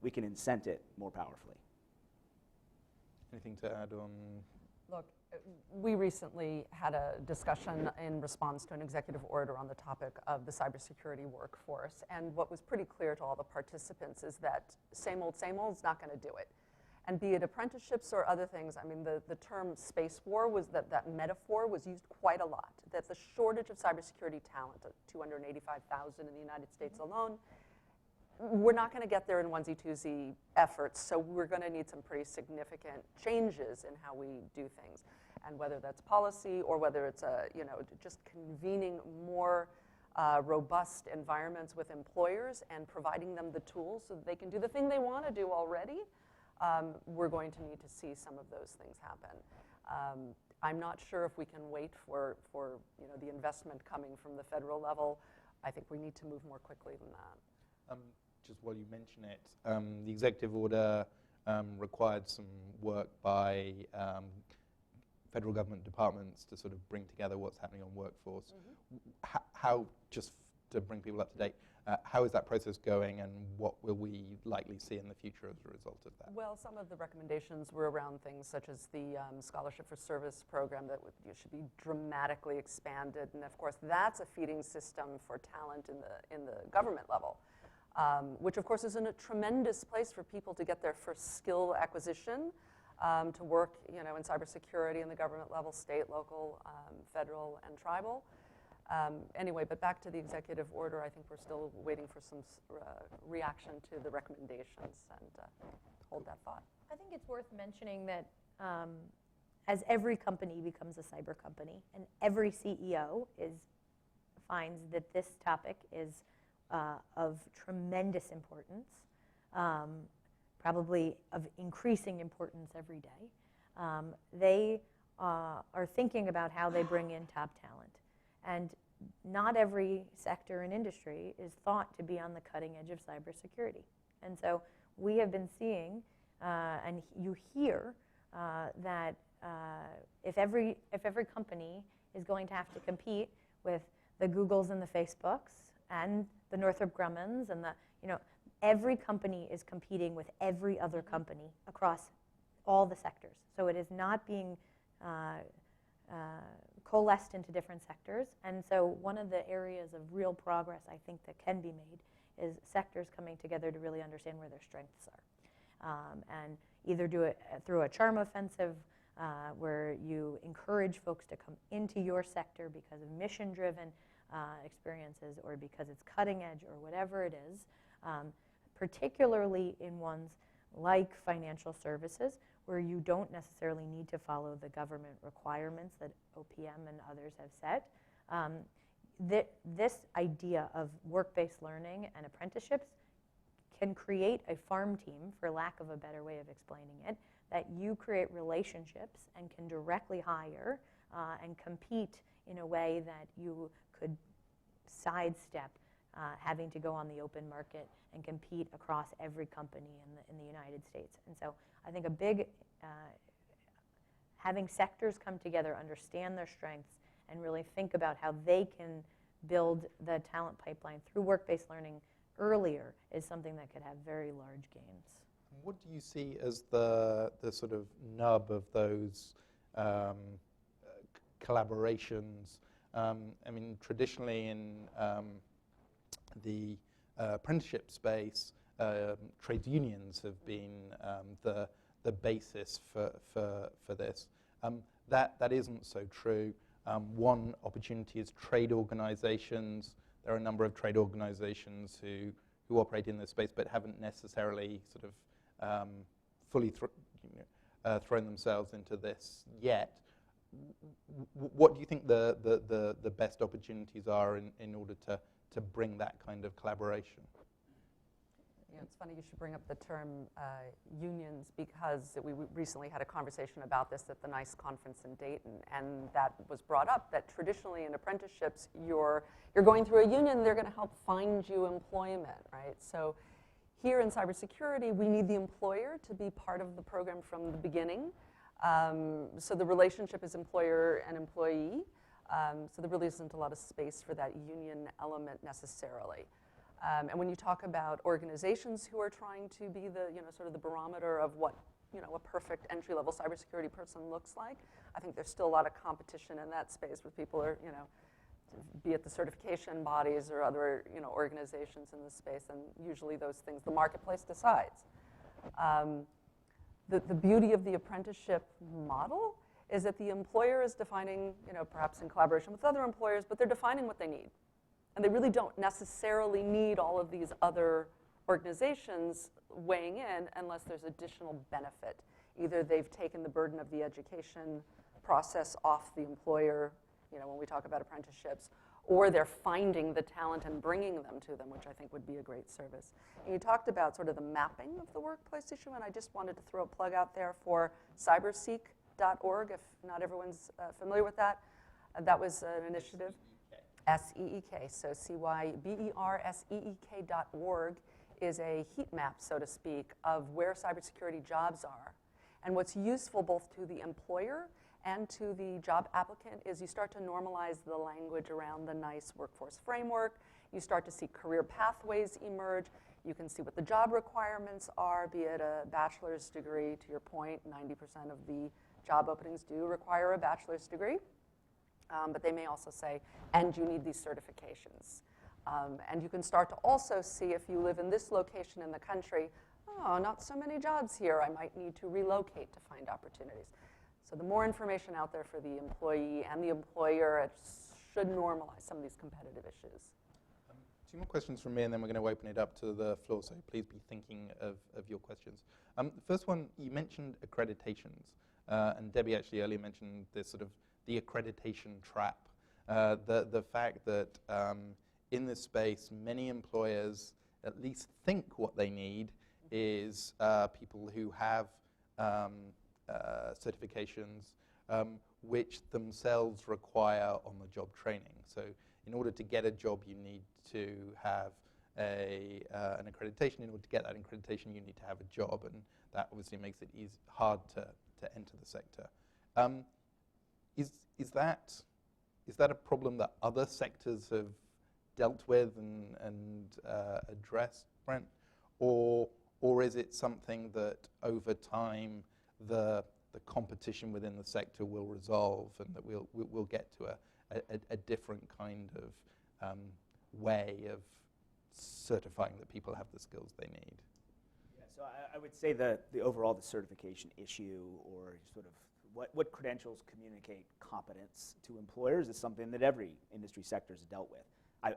we can incent it more powerfully. Anything to add on? Look, we recently had a discussion in response to an executive order on the topic of the cybersecurity workforce, and what was pretty clear to all the participants is that same old is not going to do it. And be it apprenticeships or other things, I mean, the term space war was that metaphor was used quite a lot, that the shortage of cybersecurity talent, 285,000 in the United States alone, we're not going to get there in onesie-twosie efforts, so we're going to need some pretty significant changes in how we do things. And whether that's policy or whether it's just convening more robust environments with employers and providing them the tools so that they can do the thing they want to do already, we're going to need to see some of those things happen. I'm not sure if we can wait for the investment coming from the federal level. I think we need to move more quickly than that. Just while you mention it, the executive order required some work by federal government departments to sort of bring together what's happening on workforce. Mm-hmm. How, just to bring people up to date, how is that process going, and what will we likely see in the future as a result of that? Well, some of the recommendations were around things such as the Scholarship for Service program that should be dramatically expanded, and of course that's a feeding system for talent in the government level, which of course is a tremendous place for people to get their first skill acquisition, to work in cybersecurity in the government level, state, local, federal, and tribal. Anyway, but back to the executive order, I think we're still waiting for some reaction to the recommendations, and hold that thought. I think it's worth mentioning that as every company becomes a cyber company, and every CEO finds that this topic is of tremendous importance, probably of increasing importance every day, they are thinking about how they bring in top talent. And not every sector and industry is thought to be on the cutting edge of cybersecurity. And so we have been seeing, and you hear, that if every company is going to have to compete with the Googles and the Facebooks and the Northrop Grummans and every company is competing with every other company across all the sectors. So it is not being coalesced into different sectors. And so one of the areas of real progress I think that can be made is sectors coming together to really understand where their strengths are. And either do it through a charm offensive where you encourage folks to come into your sector because of mission-driven experiences or because it's cutting edge or whatever it is, particularly in ones like financial services where you don't necessarily need to follow the government requirements that OPM and others have set. This idea of work-based learning and apprenticeships can create a farm team, for lack of a better way of explaining it, that you create relationships and can directly hire and compete in a way that you could sidestep having to go on the open market and compete across every company in the United States. And so I think a big, having sectors come together, understand their strengths, and really think about how they can build the talent pipeline through work-based learning earlier is something that could have very large gains. What do you see as the sort of nub of those collaborations? I mean, traditionally in the apprenticeship space, trade unions have been the basis for this. That isn't so true. One opportunity is trade organizations. There are a number of trade organizations who operate in this space but haven't necessarily sort of fully thrown themselves into this yet. What do you think the best opportunities are in order to bring that kind of collaboration? Yeah, it's funny you should bring up the term unions because we recently had a conversation about this at the NICE conference in Dayton, and that was brought up that traditionally in apprenticeships you're going through a union, they're going to help find you employment, right? So here in cybersecurity, we need the employer to be part of the program from the beginning. So the relationship is employer and employee. So there really isn't a lot of space for that union element necessarily. And when you talk about organizations who are trying to be the, sort of the barometer of what, a perfect entry-level cybersecurity person looks like, I think there's still a lot of competition in that space where people are, be it the certification bodies or other, organizations in the space, and usually those things the marketplace decides. The beauty of the apprenticeship model is that the employer is defining, perhaps in collaboration with other employers, but they're defining what they need. And they really don't necessarily need all of these other organizations weighing in unless there's additional benefit. Either they've taken the burden of the education process off the employer, when we talk about apprenticeships, or they're finding the talent and bringing them to them, which I think would be a great service. And you talked about sort of the mapping of the workplace issue, and I just wanted to throw a plug out there for cyberseek.org, if not everyone's familiar with that. That was an initiative. SEEK, so cyberseek.org is a heat map, so to speak, of where cybersecurity jobs are. And what's useful both to the employer and to the job applicant is you start to normalize the language around the NICE workforce framework. You start to see career pathways emerge. You can see what the job requirements are, be it a bachelor's degree. To your point, 90% of the job openings do require a bachelor's degree. But they may also say, and you need these certifications. And you can start to also see if you live in this location in the country, oh, not so many jobs here, I might need to relocate to find opportunities. So the more information out there for the employee and the employer, it should normalize some of these competitive issues. Two more questions from me, and then we're going to open it up to the floor, so please be thinking of your questions. The first one, you mentioned accreditations, and Debbie actually earlier mentioned this sort of the accreditation trap, the fact that in this space, many employers at least think what they need is people who have certifications which themselves require on-the-job training. So in order to get a job, you need to have an accreditation. In order to get that accreditation, you need to have a job, and that obviously makes it hard to enter the sector. Is that a problem that other sectors have dealt with and addressed, Brent, or is it something that over time the competition within the sector will resolve, and that we'll get to a different kind of way of certifying that people have the skills they need? Yeah, so I would say the overall certification issue, or sort of what credentials communicate competence to employers, is something that every industry sector has dealt with.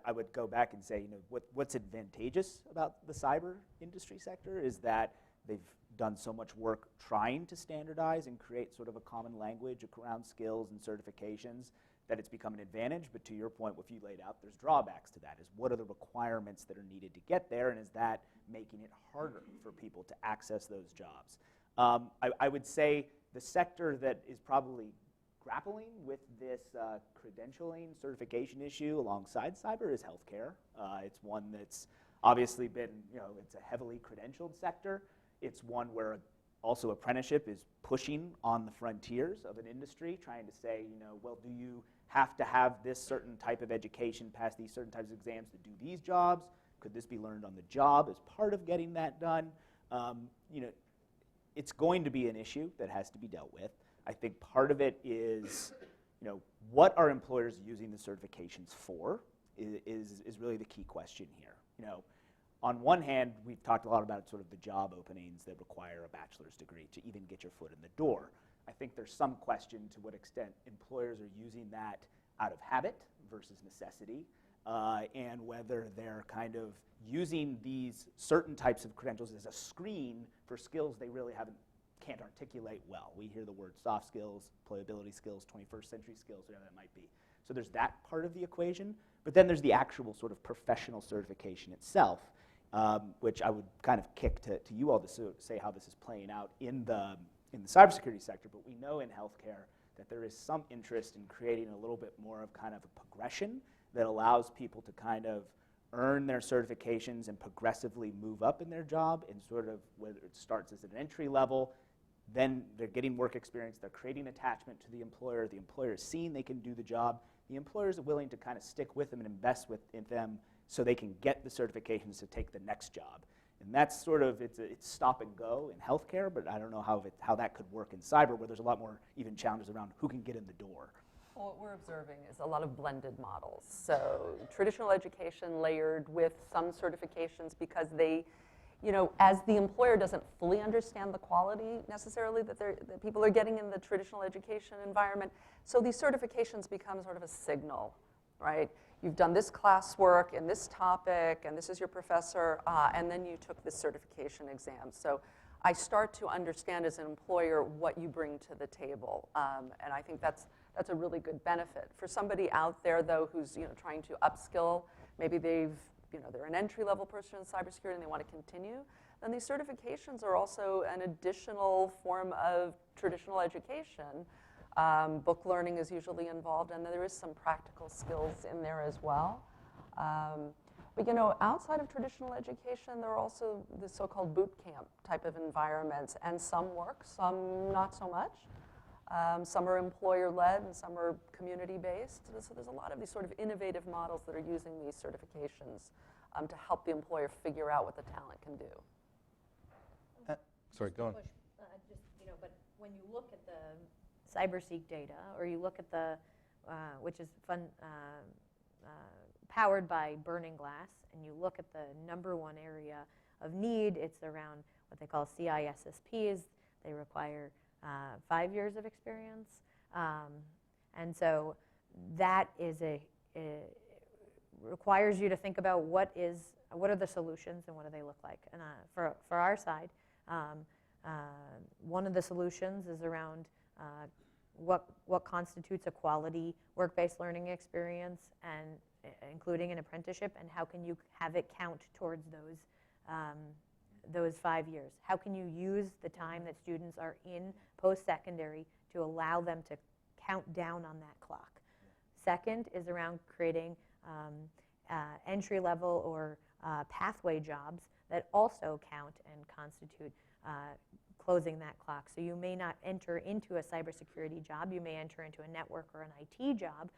I would go back and say, what's advantageous about the cyber industry sector is that they've done so much work trying to standardize and create sort of a common language around skills and certifications that it's become an advantage. But to your point, what you laid out, there's drawbacks to that. Is what are the requirements that are needed to get there, and is that making it harder for people to access those jobs? I would say the sector that is probably grappling with this credentialing certification issue alongside cyber is healthcare. It's one that's obviously been, it's a heavily credentialed sector. It's one where also apprenticeship is pushing on the frontiers of an industry, trying to say, well, do you have to have this certain type of education, pass these certain types of exams to do these jobs? Could this be learned on the job as part of getting that done? It's going to be an issue that has to be dealt with. I think part of it is, what are employers using the certifications for is really the key question here. On one hand, we've talked a lot about sort of the job openings that require a bachelor's degree to even get your foot in the door. I think there's some question to what extent employers are using that out of habit versus necessity, and whether they're kind of using these certain types of credentials as a screen for skills they really can't articulate well. We hear the word soft skills, employability skills, 21st century skills, whatever that might be. So there's that part of the equation, but then there's the actual sort of professional certification itself, which I would kind of kick to you all to say how this is playing out in the cybersecurity sector. But we know in healthcare that there is some interest in creating a little bit more of kind of a progression that allows people to kind of earn their certifications and progressively move up in their job, and sort of whether it starts as an entry level, then they're getting work experience, they're creating attachment to the employer is seeing they can do the job, the employers are willing to kind of stick with them and invest in them so they can get the certifications to take the next job. And that's sort of, it's stop and go in healthcare, but I don't know how that could work in cyber, where there's a lot more even challenges around who can get in the door. Well, what we're observing is a lot of blended models. So traditional education layered with some certifications, because they, as the employer doesn't fully understand the quality necessarily that people are getting in the traditional education environment. So these certifications become sort of a signal, right? You've done this classwork in this topic, and this is your professor, and then you took this certification exam. So I start to understand as an employer what you bring to the table, and I think that's a really good benefit. For somebody out there, though, who's trying to upskill, maybe they're an entry-level person in cybersecurity and they want to continue, then these certifications are also an additional form of traditional education. Book learning is usually involved, and there is some practical skills in there as well. But outside of traditional education, there are also the so-called boot camp type of environments, and some work, some not so much. Some are employer-led, and some are community-based. So there's a lot of these sort of innovative models that are using these certifications to help the employer figure out what the talent can do. Sorry, go on. But when you look at the CyberSeek data, or you look at the, which is powered by Burning Glass, and you look at the number one area of need, it's around what they call CISSPs. They require 5 years of experience. And so that is requires you to think about what are the solutions and what do they look like. And for our side, one of the solutions is around what constitutes a quality work-based learning experience, and including an apprenticeship, and how can you have it count towards those 5 years? How can you use the time that students are in post-secondary to allow them to count down on that clock. Second is around creating entry-level or pathway jobs that also count and constitute closing that clock. So you may not enter into a cybersecurity job, you may enter into a network or an IT job,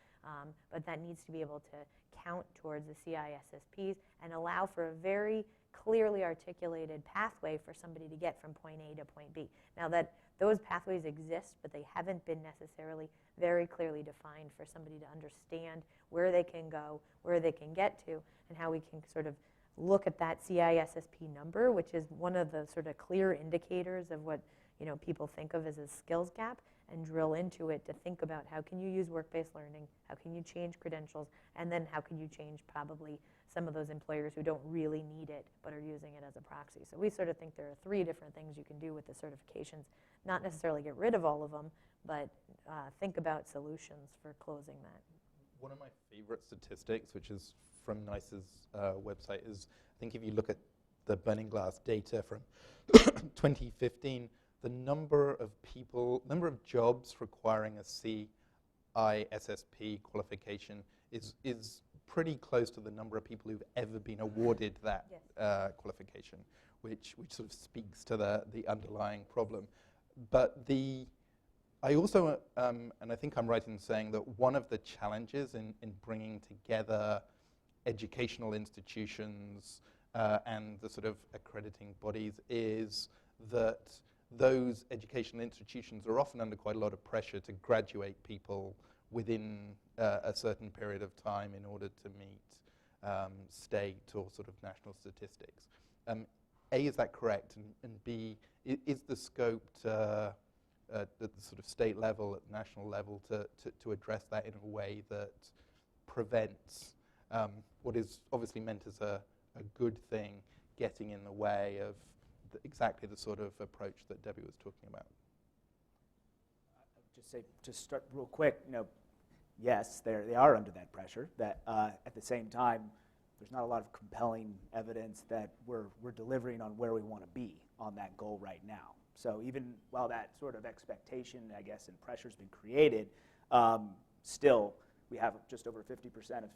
but that needs to be able to count towards the CISSPs and allow for a very clearly articulated pathway for somebody to get from point A to point B. Now that those pathways exist, but they haven't been necessarily very clearly defined for somebody to understand where they can go, where they can get to, and how we can sort of look at that CISSP number, which is one of the sort of clear indicators of what people think of as a skills gap, and drill into it to think about how can you use work-based learning, how can you change credentials, and then how can you change probably some of those employers who don't really need it but are using it as a proxy. So we sort of think there are 3 different things you can do with the certifications, not necessarily get rid of all of them, but think about solutions for closing that. One of my favorite statistics, which is from NICE's website, is I think if you look at the Burning Glass data from 2015, the number of jobs requiring a CISSP qualification is pretty close to the number of people who've ever been awarded that qualification, which sort of speaks to the underlying problem. But I also, and I think I'm right in saying that one of the challenges in bringing together educational institutions and the sort of accrediting bodies is that those educational institutions are often under quite a lot of pressure to graduate people within a certain period of time in order to meet state or sort of national statistics. A, is that correct? And B, is the scope at the sort of state level, at national level, to address that in a way that prevents what is obviously meant as a good thing getting in the way of exactly the sort of approach that Debbie was talking about? I would just say, to start real quick, yes, they are under that pressure. That at the same time, there's not a lot of compelling evidence that we're delivering on where we want to be on that goal right now. So even while that sort of expectation, I guess, and pressure's been created, still we have just over 50% of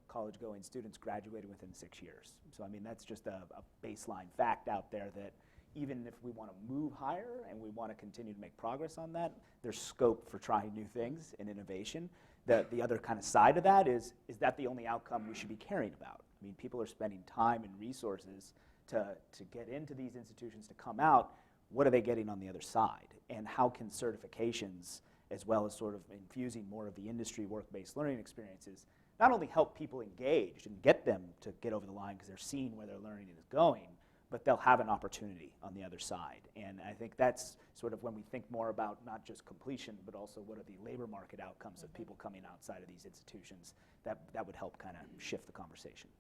college-going students graduated within 6 years. So I mean, that's just a baseline fact out there that even if we want to move higher and we want to continue to make progress on that, there's scope for trying new things and innovation. The other kind of side of that is that the only outcome we should be caring about? I mean, people are spending time and resources to get into these institutions, to come out. What are they getting on the other side? And how can certifications, as well as sort of infusing more of the industry work-based learning experiences, not only help people engaged and get them to get over the line because they're seeing where their learning is going, but they'll have an opportunity on the other side. And I think that's sort of when we think more about not just completion, but also what are the labor market outcomes of people coming outside of these institutions, that would help kind of shift the conversation.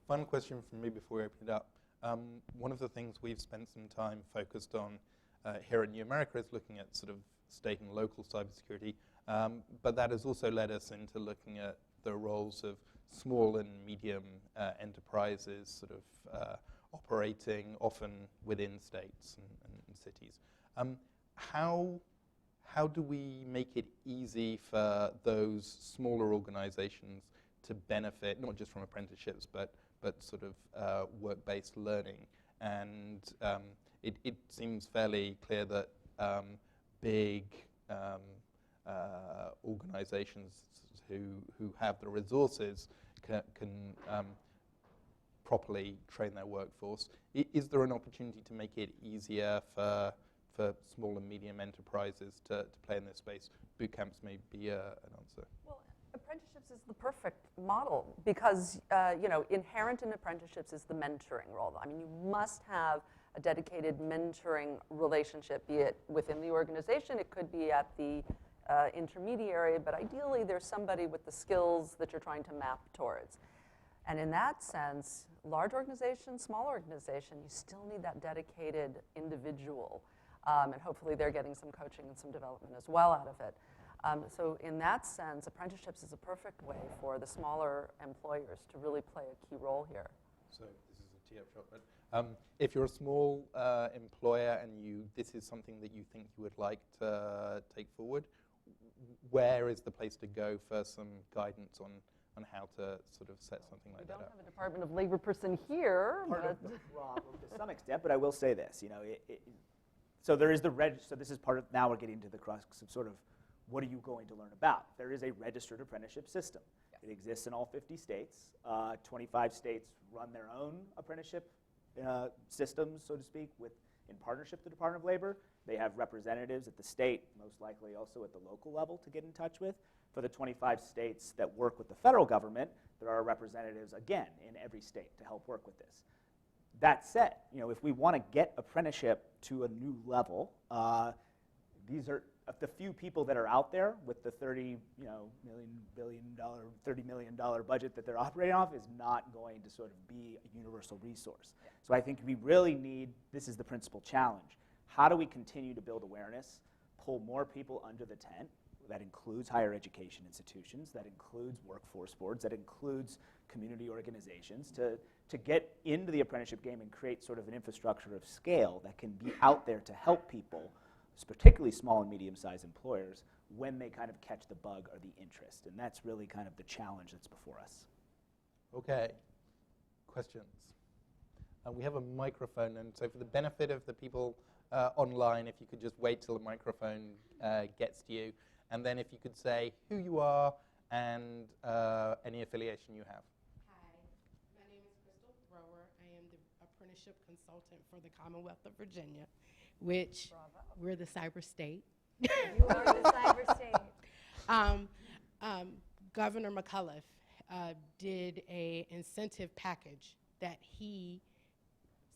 Final question from me before we open it up. One of the things we've spent some time focused on here at New America is looking at sort of state and local cybersecurity, but that has also led us into looking at the roles of small and medium enterprises sort of operating often within states and cities. How do we make it easy for those smaller organizations to benefit, not just from apprenticeships, but sort of work-based learning? And it seems fairly clear that big organizations who have the resources can properly train their workforce. Is there an opportunity to make it easier for small and medium enterprises to play in this space? Boot camps may be an answer. Well, apprenticeships is the perfect model because inherent in apprenticeships is the mentoring role. I mean, you must have a dedicated mentoring relationship, be it within the organization, it could be at the intermediary, but ideally there's somebody with the skills that you're trying to map towards. And in that sense, large organization, small organization, you still need that dedicated individual. And hopefully they're getting some coaching and some development as well out of it. So in that sense, apprenticeships is a perfect way for the smaller employers to really play a key role here. So this is a tee-up shot, but If you're a small employer and this is something that you think you would like to take forward, where is the place to go for some guidance on how to sort of set something like that up? We don't have a Department of Labor person here. Part of the problem to some extent, but I will say this, so there is so this is part of, now we're getting to the crux of sort of what are you going to learn about? There is a registered apprenticeship system. It exists in all 50 states. 25 states run their own apprenticeship systems, so to speak, in partnership with the Department of Labor. They have representatives at the state, most likely also at the local level, to get in touch with. For the 25 states that work with the federal government, there are representatives, again, in every state to help work with this. That said, if we want to get apprenticeship to a new level, these are the few people that are out there with the $30 million budget that they're operating off is not going to sort of be a universal resource. Yeah. So I think we really need, this is the principal challenge. How do we continue to build awareness, pull more people under the tent? That includes higher education institutions, that includes workforce boards, that includes community organizations to get into the apprenticeship game and create sort of an infrastructure of scale that can be out there to help people, particularly small and medium-sized employers, when they kind of catch the bug or the interest. And that's really kind of the challenge that's before us. Okay. Questions? We have a microphone, and so for the benefit of the people online, if you could just wait till the microphone gets to you. And then if you could say who you are and any affiliation you have. Hi, my name is Crystal Thrower. I am the apprenticeship consultant for the Commonwealth of Virginia, which we're the cyber state. You are the cyber state. Governor McAuliffe did an incentive package that he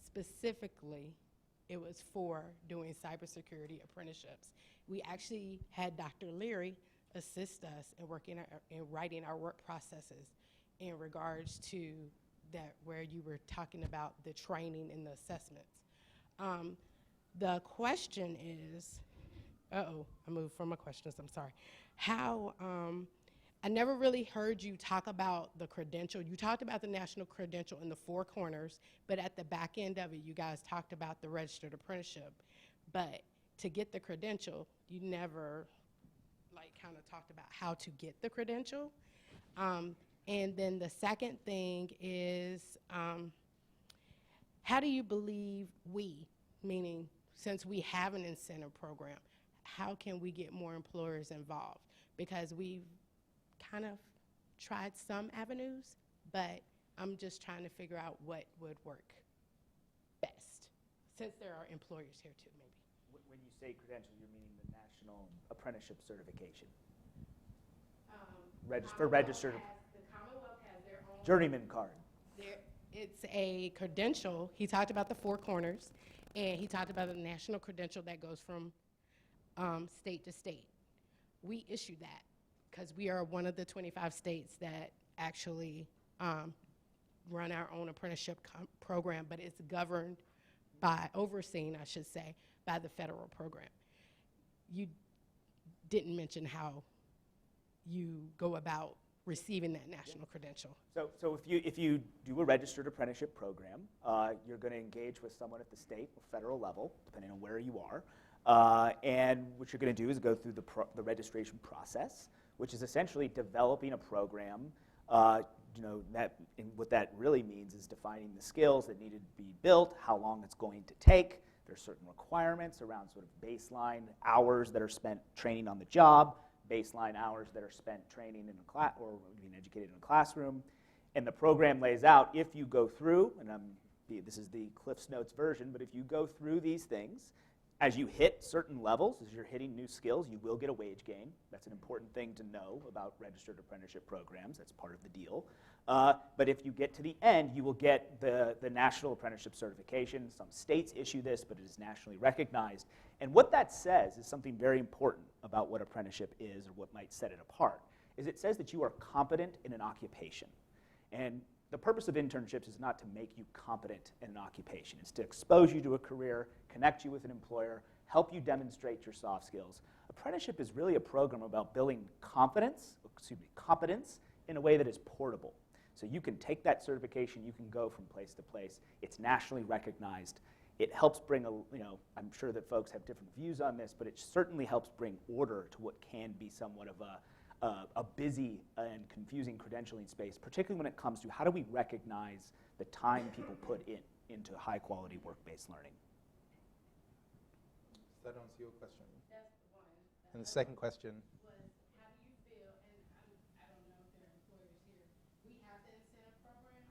specifically, it was for doing cybersecurity apprenticeships. We actually had Dr. Leary assist us in writing our work processes in regards to that, where you were talking about the training and the assessments. The question is, I moved from my questions, I'm sorry. How, I never really heard you talk about the credential. You talked about the national credential in the four corners, but at the back end of it, you guys talked about the registered apprenticeship. But to get the credential, you never kind of talked about how to get the credential. And then the second thing is, how do you believe we, meaning since we have an incentive program, how can we get more employers involved? Because we've kind of tried some avenues, but I'm just trying to figure out what would work best, since there are employers here too, maybe. When you say credential, you're meaning the National Apprenticeship Certification. For registered. The Commonwealth has their own journeyman card. It's a credential. He talked about the four corners, and he talked about the national credential that goes from state to state. We issue that because we are one of the 25 states that actually run our own apprenticeship program, but it's governed by, overseen, I should say, by the federal program. You didn't mention how you go about receiving that national credential. So if you do a registered apprenticeship program, you're going to engage with someone at the state or federal level, depending on where you are. And what you're going to do is go through the registration process, which is essentially developing a program. What that really means is defining the skills that needed to be built, how long it's going to take. There's certain requirements around sort of baseline hours that are spent training on the job, baseline hours that are spent training in a class or being educated in a classroom. And the program lays out, if you go through, and this is the Cliff's Notes version, but if you go through these things, as you hit certain levels, as you're hitting new skills, you will get a wage gain. That's an important thing to know about registered apprenticeship programs. That's part of the deal. But if you get to the end, you will get the National Apprenticeship Certification. Some states issue this, but it is nationally recognized. And what that says is something very important about what apprenticeship is, or what might set it apart, is it says that you are competent in an occupation. And the purpose of internships is not to make you competent in an occupation. It's to expose you to a career, connect you with an employer, help you demonstrate your soft skills. Apprenticeship is really a program about building competence in a way that is portable. So you can take that certification, you can go from place to place. It's nationally recognized. It helps bring I'm sure that folks have different views on this, but it certainly helps bring order to what can be somewhat of a busy and confusing credentialing space, particularly when it comes to how do we recognize the time people put into high-quality work-based learning. Does that answer your question? That's the one. And the second question? Was how do you feel, and I don't know if there are employers here, we have the incentive program.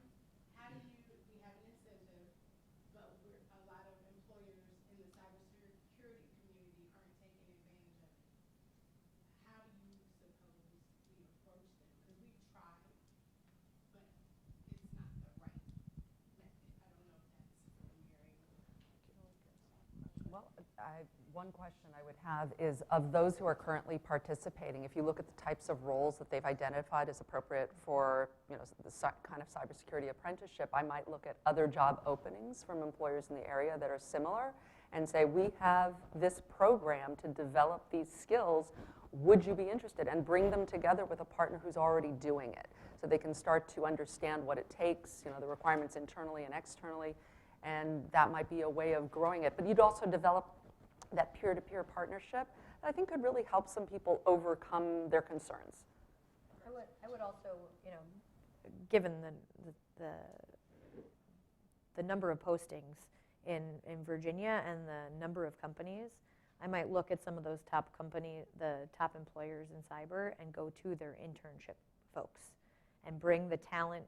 How do you, we have an incentive, but a lot of employers in the cybersecurity community aren't taking advantage of it. How do you suppose we approach them? Because we try, but it's not the right method. I don't know if that's something you're able to. Well, one question I would have is, of those who are currently participating, if you look at the types of roles that they've identified as appropriate for the kind of cybersecurity apprenticeship, I might look at other job openings from employers in the area that are similar and say, we have this program to develop these skills. Would you be interested? And bring them together with a partner who's already doing it, so they can start to understand what it takes, the requirements internally and externally, and that might be a way of growing it. But you'd also develop that peer-to-peer partnership that I think could really help some people overcome their concerns. I would also, given the number of postings in Virginia and the number of companies, I might look at some of those top employers in cyber and go to their internship folks and bring the talent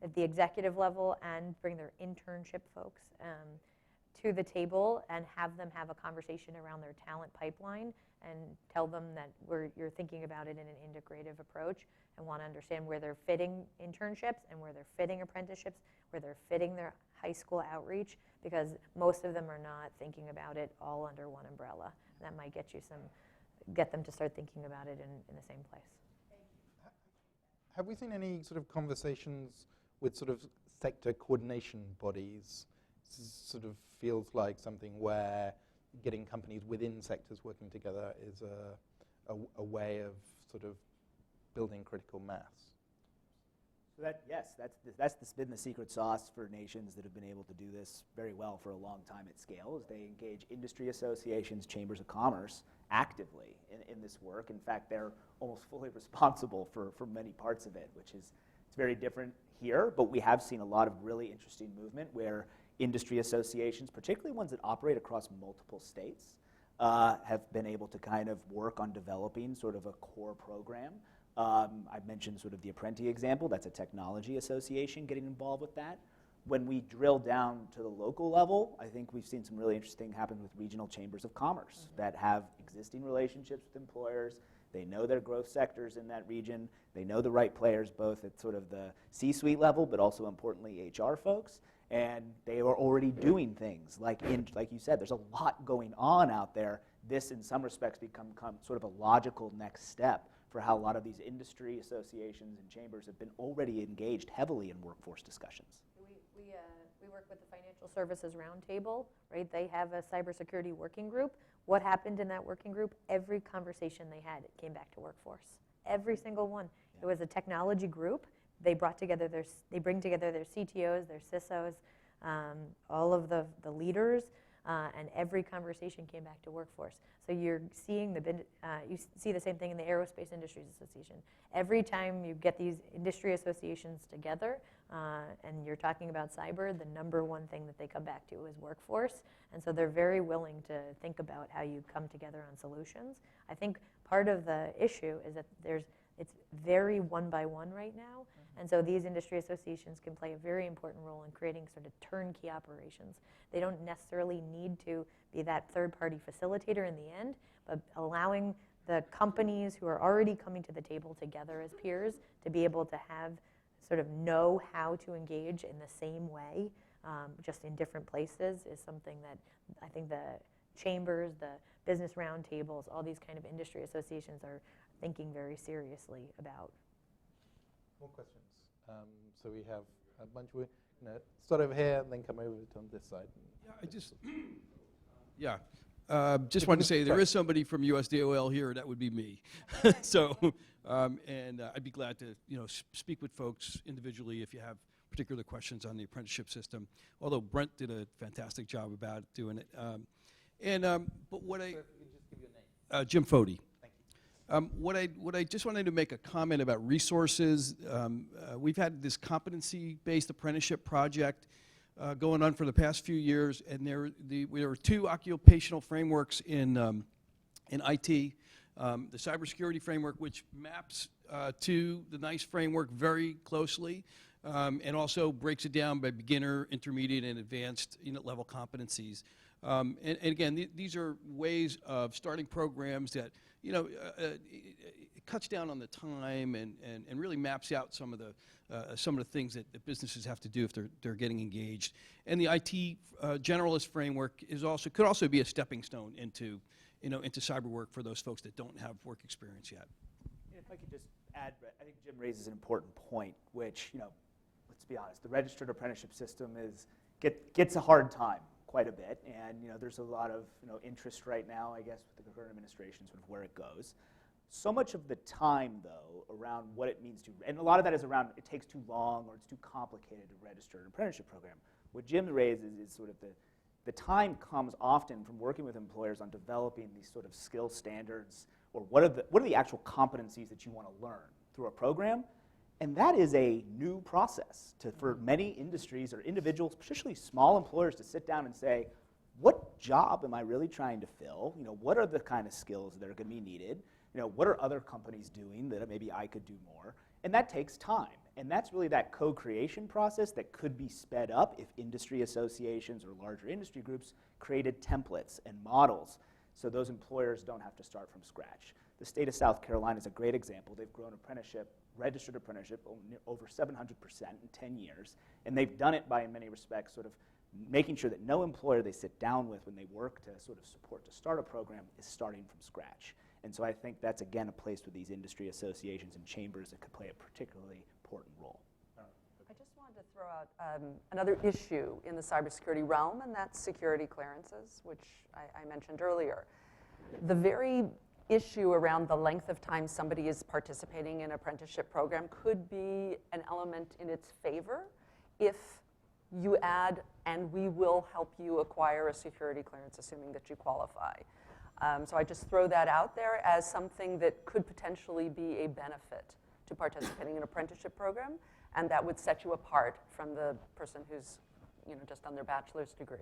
at the executive level and bring their internship folks to the table and have them have a conversation around their talent pipeline and tell them that you're thinking about it in an integrative approach and want to understand where they're fitting internships and where they're fitting apprenticeships, where they're fitting their high school outreach, because most of them are not thinking about it all under one umbrella. That might get them to start thinking about it in the same place. Have we seen any sort of conversations with sort of sector coordination bodies? This sort of feels like something where getting companies within sectors working together is a way of sort of building critical mass. So that's been the secret sauce for nations that have been able to do this very well for a long time at scale, is they engage industry associations, chambers of commerce actively in this work. In fact, they're almost fully responsible for many parts of it, which is, it's very different here, but we have seen a lot of really interesting movement where industry associations, particularly ones that operate across multiple states, have been able to kind of work on developing sort of a core program. I've mentioned sort of the Apprenti example. That's a technology association getting involved with that. When we drill down to the local level, I think we've seen some really interesting happen with regional chambers of commerce that have existing relationships with employers. They know their growth sectors in that region. They know the right players, both at sort of the C-suite level, but also importantly HR folks. And they are already doing things like you said, there's a lot going on out there. This, in some respects, become sort of a logical next step for how a lot of these industry associations and chambers have been already engaged heavily in workforce discussions. We work with the Financial Services Roundtable, right? They have a cybersecurity working group. What happened in that working group? Every conversation they had came back to workforce. Every single one. Yeah. It was a technology group. They bring together their CTOs, their CISOs, all of the leaders, and every conversation came back to workforce. So you're seeing you see the same thing in the Aerospace Industries Association. Every time you get these industry associations together and you're talking about cyber, the number one thing that they come back to is workforce. And so they're very willing to think about how you come together on solutions. I think part of the issue is that it's very one by one right now. And so these industry associations can play a very important role in creating sort of turnkey operations. They don't necessarily need to be that third-party facilitator in the end, but allowing the companies who are already coming to the table together as peers to be able to know how to engage in the same way, just in different places, is something that I think the chambers, the business roundtables, all these kind of industry associations are thinking very seriously about. More questions. So we have a bunch. We're going to start over here and then come over to on this side. Yeah, Just wanted to say there is somebody from USDOL here, that would be me. So, I'd be glad to, speak with folks individually if you have particular questions on the apprenticeship system. Although Brent did a fantastic job about doing it. But what I, Jim Fody. What I just wanted to make a comment about resources. We've had this competency-based apprenticeship project going on for the past few years, and there are two occupational frameworks in IT. The cybersecurity framework, which maps to the NICE framework very closely, and also breaks it down by beginner, intermediate, and advanced level competencies. And again, these are ways of starting programs that it cuts down on the time and really maps out some of the things that businesses have to do if they're getting engaged. And the IT generalist framework could also be a stepping stone into cyber work for those folks that don't have work experience yet. If I could just add, I think Jim raises an important point, which let's be honest, the registered apprenticeship system gets a hard time quite a bit, and there's a lot of interest right now, I guess, with the current administration, sort of where it goes. So much of the time, though, around what it means to, and a lot of that is around it takes too long or it's too complicated to register an apprenticeship program. What Jim raises is sort of the time comes often from working with employers on developing these sort of skill standards, or what are the actual competencies that you want to learn through a program. And that is a new process for many industries or individuals, particularly small employers, to sit down and say, what job am I really trying to fill? What are the kind of skills that are going to be needed? What are other companies doing that maybe I could do more? And that takes time. And that's really that co-creation process that could be sped up if industry associations or larger industry groups created templates and models so those employers don't have to start from scratch. The state of South Carolina is a great example. They've grown registered apprenticeship over 700% in 10 years, and they've done it by, in many respects, sort of making sure that no employer they sit down with when they work to sort of support to start a program is starting from scratch. And so I think that's, again, a place where these industry associations and chambers that could play a particularly important role. I just wanted to throw out another issue in the cybersecurity realm, and that's security clearances, which I mentioned earlier. The very issue around the length of time somebody is participating in an apprenticeship program could be an element in its favor if you add, and we will help you acquire a security clearance, assuming that you qualify. So I just throw that out there as something that could potentially be a benefit to participating in an apprenticeship program, and that would set you apart from the person who's just done their bachelor's degree.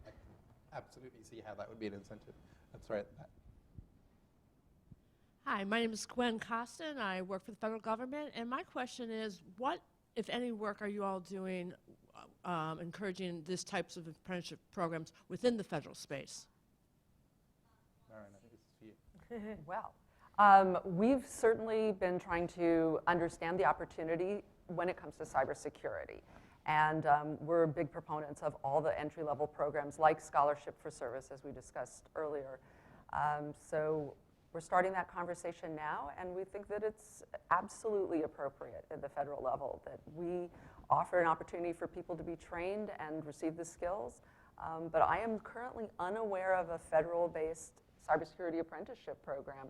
I can absolutely see how that would be an incentive. That's right. Hi, my name is Gwen Costa, and I work for the federal government. And my question is, what, if any, work are you all doing encouraging these types of apprenticeship programs within the federal space? Marion, I think this is for you. Well, we've certainly been trying to understand the opportunity when it comes to cybersecurity. And we're big proponents of all the entry-level programs like Scholarship for Service, as we discussed earlier. So we're starting that conversation now, and we think that it's absolutely appropriate at the federal level that we offer an opportunity for people to be trained and receive the skills. But I am currently unaware of a federal-based cybersecurity apprenticeship program.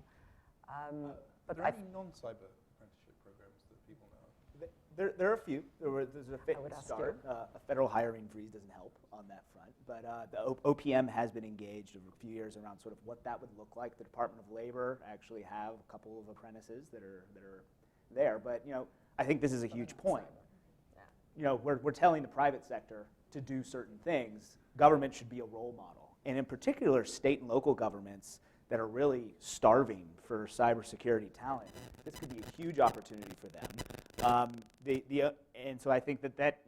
Are there any non-cyber apprenticeship programs that people know of? There are a few. There's a fit I would ask start. A federal hiring freeze doesn't help on that front. But the OPM has been engaged over a few years around sort of what that would look like. The Department of Labor actually have a couple of apprentices that are there. But I think this is a huge point. We're telling the private sector to do certain things. Government should be a role model. And in particular, state and local governments that are really starving for cybersecurity talent, this could be a huge opportunity for them. And so I think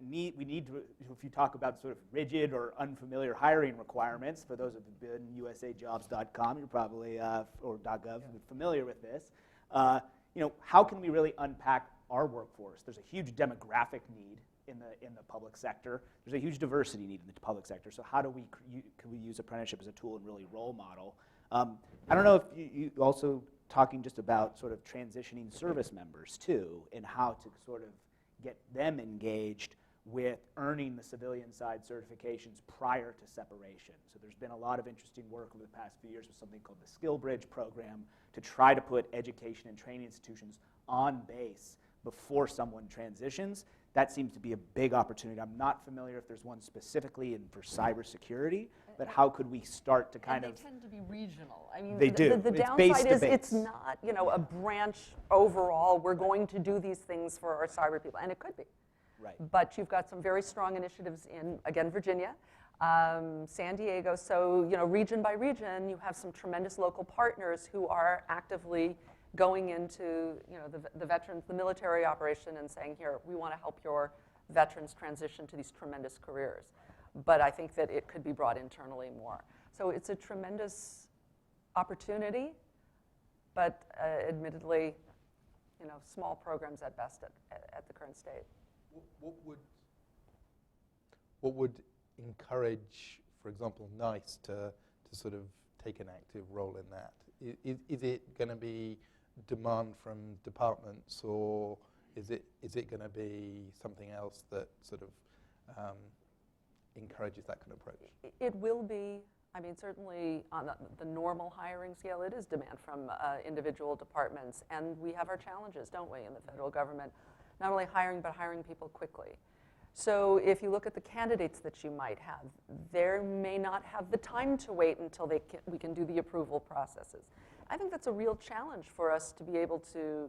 we need to, if you talk about sort of rigid or unfamiliar hiring requirements, for those who have been usajobs.com, you're probably, or .gov, familiar with this. How can we really unpack our workforce? There's a huge demographic need in the public sector. There's a huge diversity need in the public sector. So how can we use apprenticeship as a tool and really role model? I don't know if you also talking just about sort of transitioning service members too, and how to sort of get them engaged with earning the civilian side certifications prior to separation. So there's been a lot of interesting work over the past few years with something called the Skill Bridge program to try to put education and training institutions on base before someone transitions. That seems to be a big opportunity. I'm not familiar if there's one specifically for cybersecurity, but how could we start to kind of... They tend to be regional. I mean, they do. The It's downside base to is base. it's not, a branch overall. We're going to do these things for our cyber people, and it could be. Right. But you've got some very strong initiatives in, again, Virginia, San Diego. So, region by region, you have some tremendous local partners who are actively going into, the veterans, the military operation and saying, here, we want to help your veterans transition to these tremendous careers. But I think that it could be brought internally more. So it's a tremendous opportunity, but admittedly, small programs at best at the current state. What would encourage, for example, NICE to sort of take an active role in that? Is it going to be demand from departments, or is it going to be something else that sort of encourages that kind of approach? It will be. I mean, certainly on the normal hiring scale, it is demand from individual departments, and we have our challenges, don't we, in the federal government? Not only hiring, but hiring people quickly. So if you look at the candidates that you might have, they may not have the time to wait until we can do the approval processes. I think that's a real challenge for us to be able to,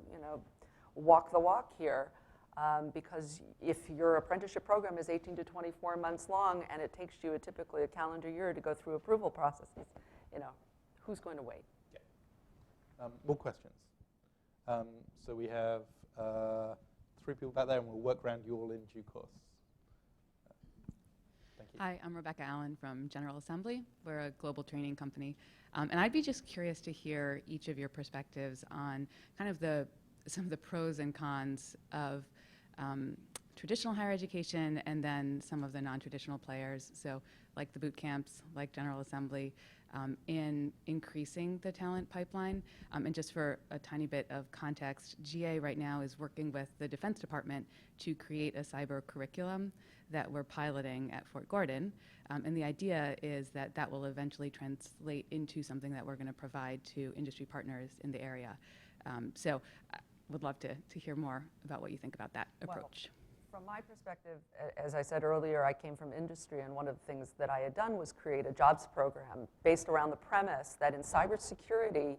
walk the walk here, because if your apprenticeship program is 18 to 24 months long and it takes you typically a calendar year to go through approval processes, who's going to wait? Yeah. More questions. So we have 3 people back there, and we'll work around you all in due course. Thank you. Hi, I'm Rebecca Allen from General Assembly. We're a global training company. And I'd be just curious to hear each of your perspectives on kind of some of the pros and cons of traditional higher education and then some of the non-traditional players, so like the boot camps, like General Assembly, in increasing the talent pipeline. And just for a tiny bit of context, GA right now is working with the Defense Department to create a cyber curriculum that we're piloting at Fort Gordon. And the idea is that that will eventually translate into something that we're going to provide to industry partners in the area. So I would love to hear more about what you think about that approach. From my perspective, as I said earlier, I came from industry, and one of the things that I had done was create a jobs program based around the premise that in cybersecurity,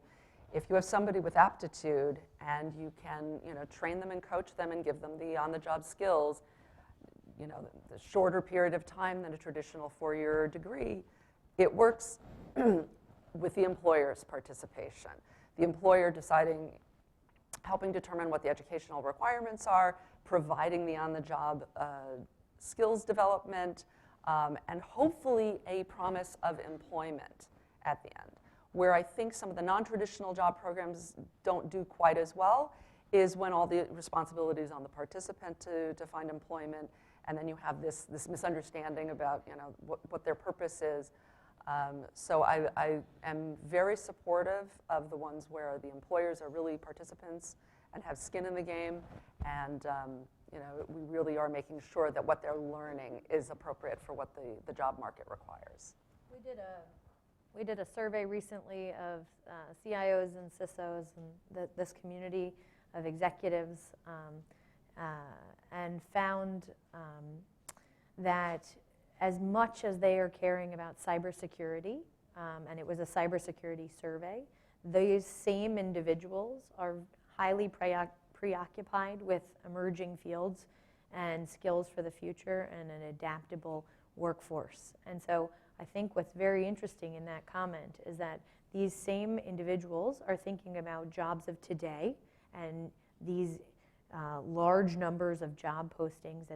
if you have somebody with aptitude and you can, train them and coach them and give them the on-the-job skills, the shorter period of time than a traditional 4-year degree, it works with the employer's participation. The employer helping determine what the educational requirements are, providing the on-the-job skills development, and hopefully a promise of employment at the end. Where I think some of the non-traditional job programs don't do quite as well is when all the responsibility is on the participant to find employment, and then you have this misunderstanding about what their purpose is. So I am very supportive of the ones where the employers are really participants and have skin in the game, and we really are making sure that what they're learning is appropriate for what the job market requires. We did a survey recently of CIOs and CISOs and this community of executives, and found that as much as they are caring about cybersecurity, and it was a cybersecurity survey, these same individuals are highly preoccupied with emerging fields and skills for the future and an adaptable workforce. And so I think what's very interesting in that comment is that these same individuals are thinking about jobs of today and these large numbers of job postings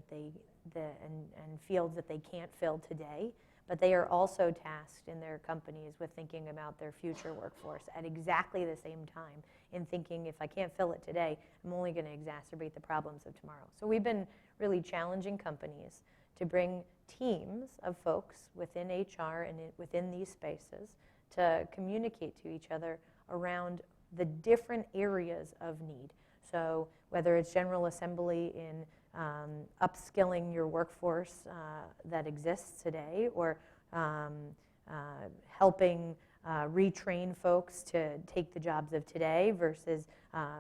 and fields that they can't fill today, but they are also tasked in their companies with thinking about their future workforce at exactly the same time, in thinking if I can't fill it today, I'm only going to exacerbate the problems of tomorrow. So we've been really challenging companies to bring teams of folks within HR and within these spaces to communicate to each other around the different areas of need. So whether it's General Assembly in upskilling your workforce that exists today, or helping retrain folks to take the jobs of today versus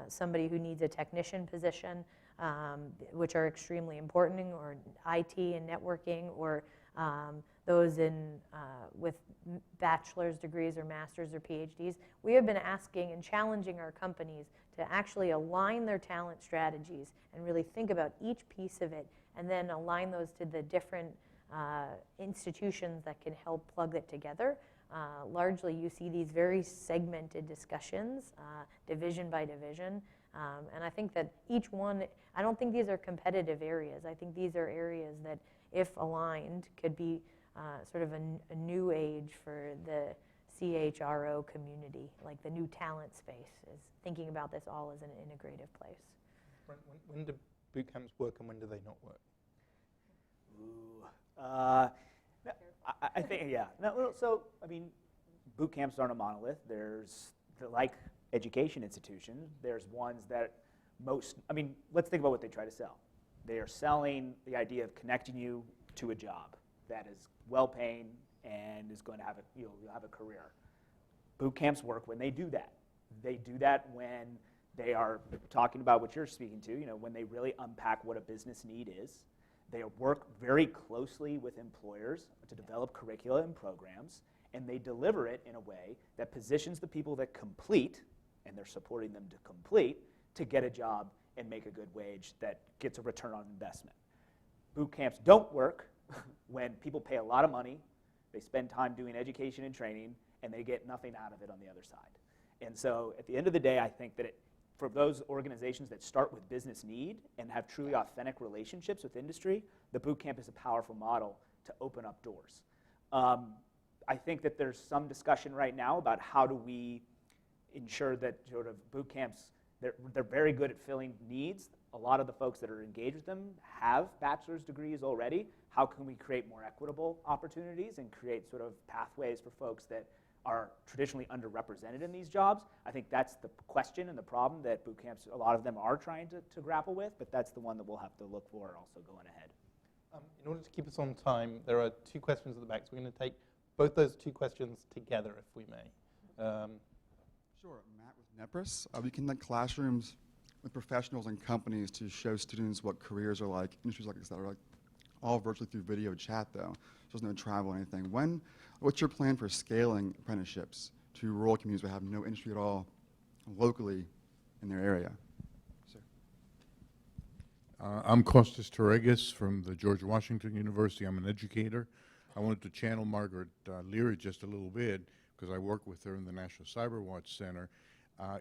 somebody who needs a technician position, which are extremely important, or IT and networking, or those with bachelor's degrees or master's or PhDs. We have been asking and challenging our companies to actually align their talent strategies and really think about each piece of it, and then align those to the different institutions that can help plug it together. Largely, you see these very segmented discussions, division by division, and I think that each one, I don't think these are competitive areas. I think these are areas that, if aligned, could be sort of a new age for the CHRO community, like the new talent space, is thinking about this all as an integrative place. When do boot camps work and when do they not work? Ooh. I think, yeah. No, so, I mean, boot camps aren't a monolith. There's, like education institutions, there's ones that let's think about what they try to sell. They are selling the idea of connecting you to a job that is well-paying and is going to have you'll have a career. Boot camps work when they do that. They do that when they are talking about what you're speaking to, when they really unpack what a business need is. They work very closely with employers to develop curricula and programs, and they deliver it in a way that positions the people that complete, and they're supporting them to complete, to get a job and make a good wage that gets a return on investment. Boot camps don't work when people pay a lot of money, they spend time doing education and training, and they get nothing out of it on the other side. And so at the end of the day, I think that for those organizations that start with business need and have truly authentic relationships with industry, the boot camp is a powerful model to open up doors. I think that there's some discussion right now about how do we ensure that sort of boot camps, they're very good at filling needs. A lot of the folks that are engaged with them have bachelor's degrees already. How can we create more equitable opportunities and create sort of pathways for folks that are traditionally underrepresented in these jobs? I think that's the question and the problem that boot camps, a lot of them are trying to grapple with, but that's the one that we'll have to look for also going ahead. In order to keep us on time, there are two questions at the back, so we're going to take both those two questions together, if we may. Sure, Matt with Nepris. We conduct classrooms with professionals and companies to show students what careers are like, industries like, et cetera, all virtually through video chat though, so there's no travel or anything. What's your plan for scaling apprenticeships to rural communities that have no industry at all locally in their area? Sir. I'm Kostas Torregas from the George Washington University. I'm an educator. I wanted to channel Margaret Leary just a little bit because I work with her in the National Cyber Watch Center.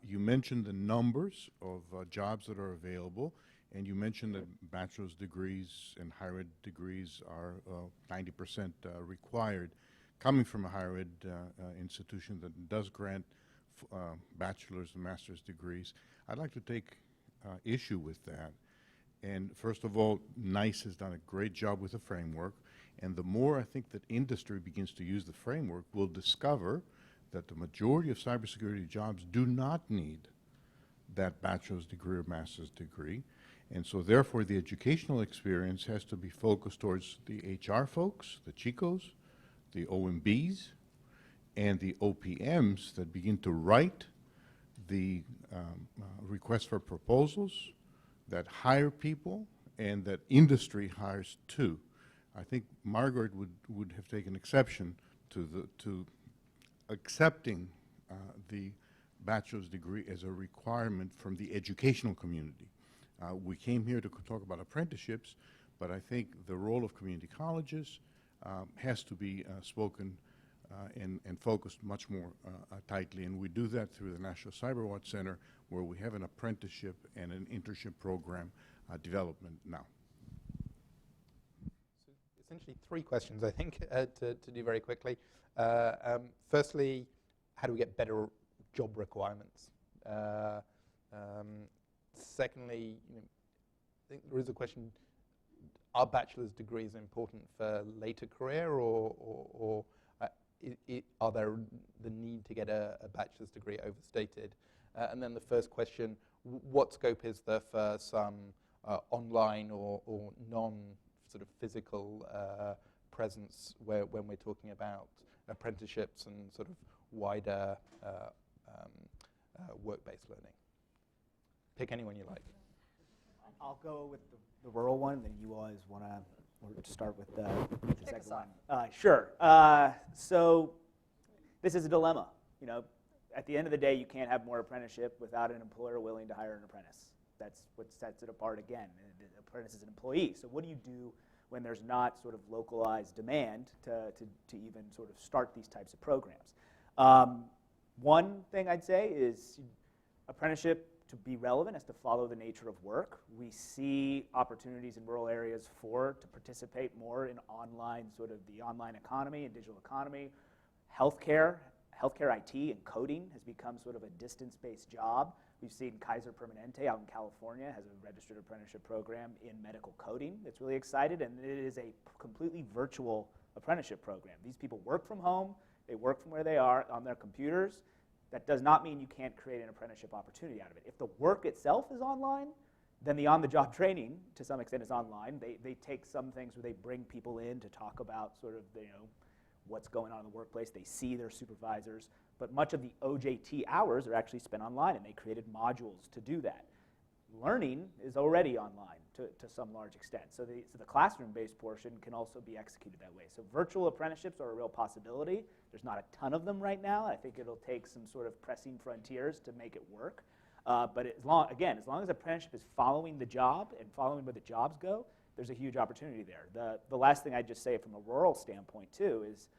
You mentioned the numbers of jobs that are available, and you mentioned that bachelor's degrees and higher ed degrees are 90% required. Coming from a higher ed institution that does grant bachelor's and master's degrees, I'd like to take issue with that. And first of all, NICE has done a great job with the framework, and the more I think that industry begins to use the framework, we'll discover that the majority of cybersecurity jobs do not need that bachelor's degree or master's degree. And so therefore the educational experience has to be focused towards the HR folks, the CHICOs, the OMBs, and the OPMs that begin to write the requests for proposals, that hire people, and that industry hires too. I think Margaret would have taken exception to accepting the bachelor's degree as a requirement from the educational community. We came here to talk about apprenticeships, but I think the role of community colleges has to be spoken and focused much more tightly, and we do that through the National Cyber Watch Center, where we have an apprenticeship and an internship program development now. So essentially three questions, I think, to do very quickly. Firstly, how do we get better job requirements? Secondly, I think there is a question, are bachelor's degrees important for later career, or are there the need to get a bachelor's degree overstated? And then the first question, what scope is there for some online or non sort of physical presence when we're talking about apprenticeships and sort of wider work-based learning. Pick anyone you like. I'll go with the rural one, and then you always want to start with the second one. Sure. So this is a dilemma. You know, at the end of the day, you can't have more apprenticeship without an employer willing to hire an apprentice. That's what sets it apart again. The apprentice is an employee. So what do you do when there's not sort of localized demand to even sort of start these types of programs? One thing I'd say is apprenticeship, to be relevant, has to follow the nature of work. We see opportunities in rural areas to participate more in online, sort of the online economy and digital economy. Healthcare IT and coding has become sort of a distance-based job. We've seen Kaiser Permanente out in California has a registered apprenticeship program in medical coding that's really excited, and it is a completely virtual apprenticeship program. These people work from home, they work from where they are on their computers. That does not mean you can't create an apprenticeship opportunity out of it. If the work itself is online, then the on-the-job training, to some extent, is online. They take some things where they bring people in to talk about sort of what's going on in the workplace. They see their supervisors. But much of the OJT hours are actually spent online, and they created modules to do that. Learning is already online to some large extent. So the classroom-based portion can also be executed that way. So virtual apprenticeships are a real possibility. There's not a ton of them right now. I think it'll take some sort of pressing frontiers to make it work. But as long as apprenticeship is following the job and following where the jobs go, there's a huge opportunity there. The last thing I'd just say from a rural standpoint, too, is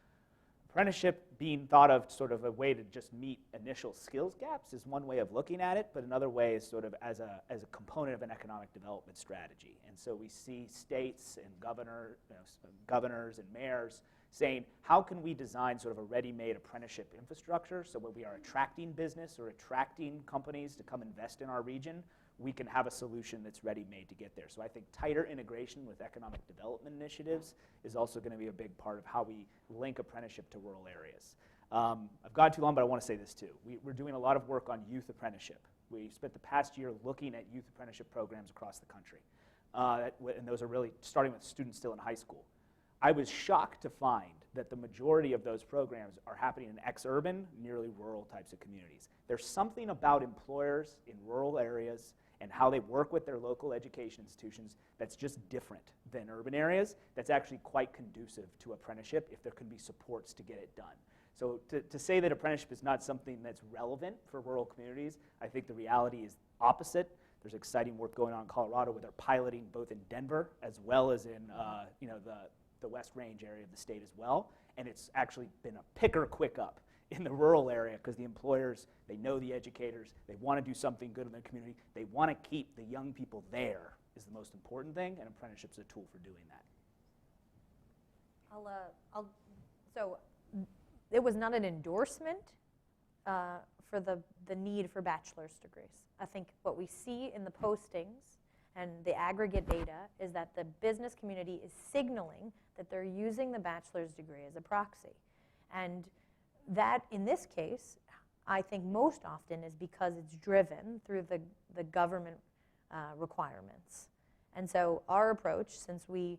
apprenticeship being thought of sort of a way to just meet initial skills gaps is one way of looking at it, but another way is sort of as a component of an economic development strategy. And so we see states and governors and mayors saying, how can we design sort of a ready-made apprenticeship infrastructure so when we are attracting business or attracting companies to come invest in our region, we can have a solution that's ready-made to get there. So I think tighter integration with economic development initiatives is also going to be a big part of how we link apprenticeship to rural areas. I've gone too long, but I want to say this too. We're doing a lot of work on youth apprenticeship. We spent the past year looking at youth apprenticeship programs across the country. And those are really starting with students still in high school. I was shocked to find that the majority of those programs are happening in ex-urban, nearly rural types of communities. There's something about employers in rural areas and how they work with their local education institutions that's just different than urban areas, that's actually quite conducive to apprenticeship if there can be supports to get it done. So to say that apprenticeship is not something that's relevant for rural communities, I think the reality is opposite. There's exciting work going on in Colorado where they're piloting both in Denver as well as in the West Range area of the state as well. And it's actually been a picker quick up in the rural area because the employers, they know the educators, they want to do something good in their community, they want to keep the young people there is the most important thing, and apprenticeship's a tool for doing that. So it was not an endorsement for the need for bachelor's degrees. I think what we see in the postings and the aggregate data is that the business community is signaling that they're using the bachelor's degree as a proxy. And that, in this case, I think most often is because it's driven through the government requirements. And so our approach, since we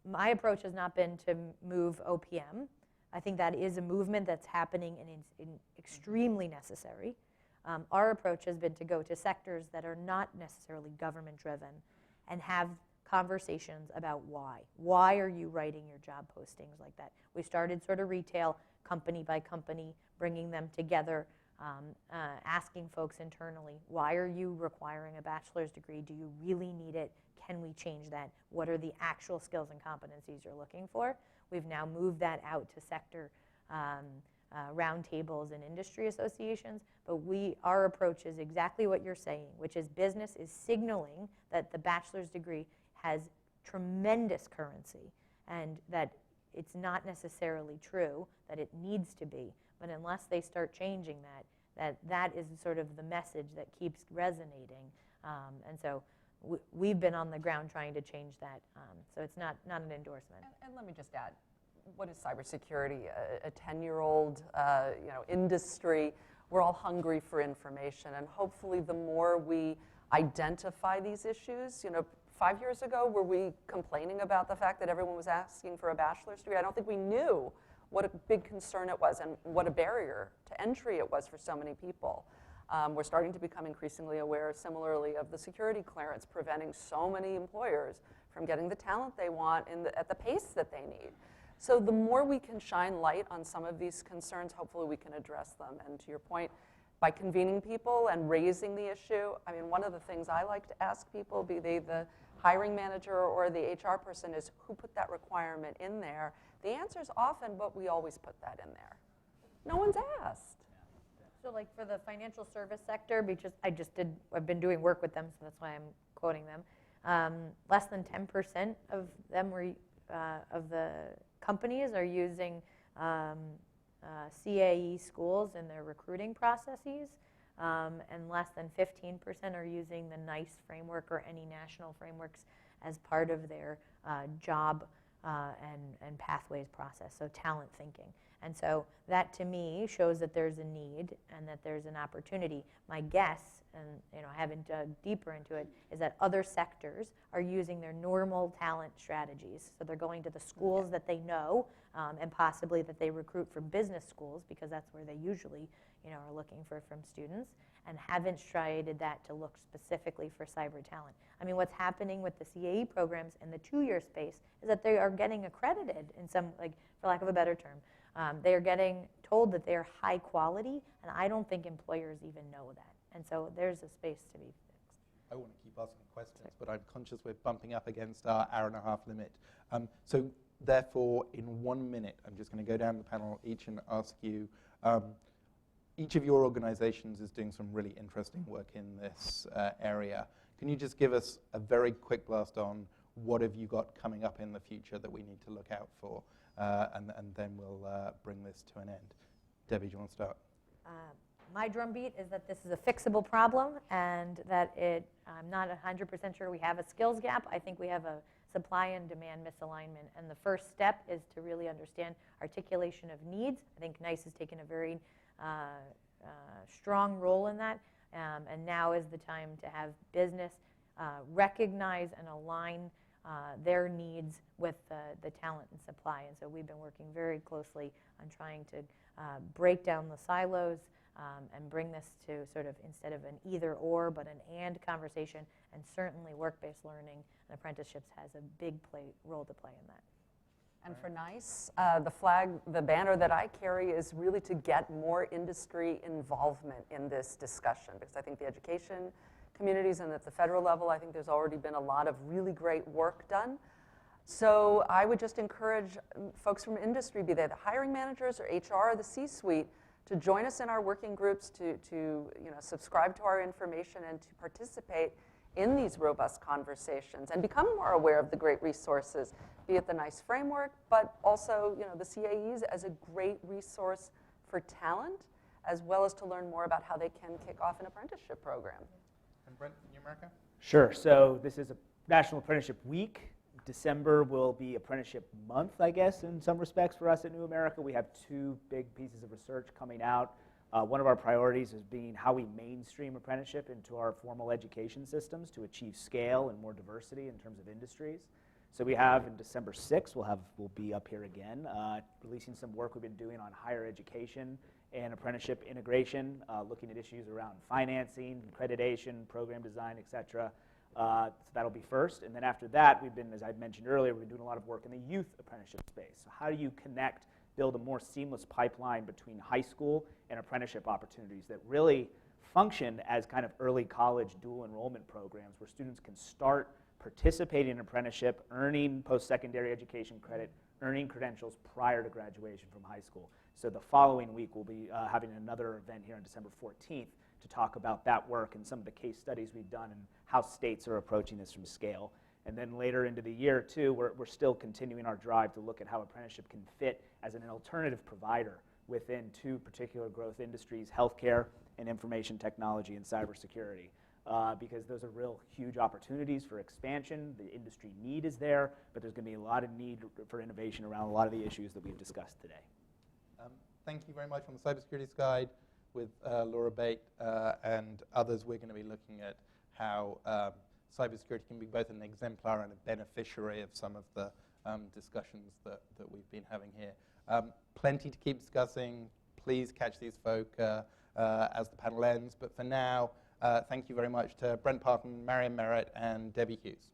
my approach has not been to move OPM. I think that is a movement that's happening and is extremely necessary. Our approach has been to go to sectors that are not necessarily government-driven and have conversations about why. Why are you writing your job postings like that? We started sort of retail, company by company, bringing them together, asking folks internally, why are you requiring a bachelor's degree? Do you really need it? Can we change that? What are the actual skills and competencies you're looking for? We've now moved that out to sector roundtables and industry associations, but our approach is exactly what you're saying, which is business is signaling that the bachelor's degree has tremendous currency and that it's not necessarily true that it needs to be, but unless they start changing that is sort of the message that keeps resonating. And so we've been on the ground trying to change that, so it's not an endorsement. And let me just add, what is cybersecurity? A 10-year-old industry. We're all hungry for information, and hopefully the more we identify these issues. 5 years ago, were we complaining about the fact that everyone was asking for a bachelor's degree? I don't think we knew what a big concern it was and what a barrier to entry it was for so many people. We're starting to become increasingly aware, similarly, of the security clearance preventing so many employers from getting the talent they want at the pace that they need. So the more we can shine light on some of these concerns, hopefully we can address them. And to your point, by convening people and raising the issue, I mean, one of the things I like to ask people, be they the hiring manager or the HR person, is who put that requirement in there? The answer is often, but we always put that in there. No one's asked. So like for the financial service sector, because I've been doing work with them, so that's why I'm quoting them. Less than 10% of them of the companies are using CAE schools in their recruiting processes, and less than 15% are using the NICE framework or any national frameworks as part of their job and pathways process, so talent thinking. And so that, to me, shows that there's a need and that there's an opportunity. My guess, and I haven't dug deeper into it, is that other sectors are using their normal talent strategies. So they're going to the schools that they know, and possibly that they recruit from business schools, because that's where they usually are looking from students, and haven't striated that to look specifically for cyber talent. I mean, what's happening with the CAE programs in the 2-year space is that they are getting accredited in some, like, for lack of a better term. They are getting told that they are high quality, and I don't think employers even know that. And so there's a space to be fixed. I want to keep asking questions, but I'm conscious we're bumping up against our hour-and-a-half limit. So therefore, in 1 minute, I'm just going to go down the panel each and ask you, each of your organizations is doing some really interesting work in this area. Can you just give us a very quick blast on what have you got coming up in the future that we need to look out for? And then we'll bring this to an end. Debbie, do you want to start? My drumbeat is that this is a fixable problem, and that I'm not 100% sure we have a skills gap. I think we have a supply and demand misalignment. And the first step is to really understand articulation of needs. I think NICE has taken a very strong role in that. And now is the time to have business recognize and align their needs with the talent and supply. And so we've been working very closely on trying to break down the silos and bring this to sort of, instead of an either or, but an and conversation. And certainly work-based learning and apprenticeships has a big role to play in that. And for NICE, the banner that I carry is really to get more industry involvement in this discussion, because I think the education communities and at the federal level, I think there's already been a lot of really great work done. So I would just encourage folks from industry, be they the hiring managers or HR or the C-suite, to join us in our working groups, to subscribe to our information and to participate in these robust conversations and become more aware of the great resources, be it the NICE framework, but also the CAEs as a great resource for talent, as well as to learn more about how they can kick off an apprenticeship program. And Brent, in America? Sure. So this is a National Apprenticeship Week. December will be Apprenticeship Month, I guess, in some respects for us at New America. We have 2 big pieces of research coming out. One of our priorities is being how we mainstream apprenticeship into our formal education systems to achieve scale and more diversity in terms of industries. So we have, in December 6th, we'll be up here again, releasing some work we've been doing on higher education and apprenticeship integration, looking at issues around financing, accreditation, program design, et cetera. So that'll be first. And then after that, we've been, as I mentioned earlier, we've been doing a lot of work in the youth apprenticeship space. So how do you build a more seamless pipeline between high school and apprenticeship opportunities that really function as kind of early college dual enrollment programs where students can start participating in apprenticeship, earning post-secondary education credit, earning credentials prior to graduation from high school. So the following week, we'll be having another event here on December 14th to talk about that work and some of the case studies we've done and how states are approaching this from scale. And then later into the year, too, we're still continuing our drive to look at how apprenticeship can fit as an alternative provider within 2 particular growth industries, healthcare and information technology and cybersecurity, because those are real huge opportunities for expansion. The industry need is there, but there's going to be a lot of need for innovation around a lot of the issues that we've discussed today. Thank you very much. On the Cybersecurity Guide with Laura Bate and others, we're going to be looking at how cybersecurity can be both an exemplar and a beneficiary of some of the discussions that we've been having here. Plenty to keep discussing. Please catch these folk as the panel ends. But for now, thank you very much to Brent Parton, Marion Merritt, and Debbie Hughes.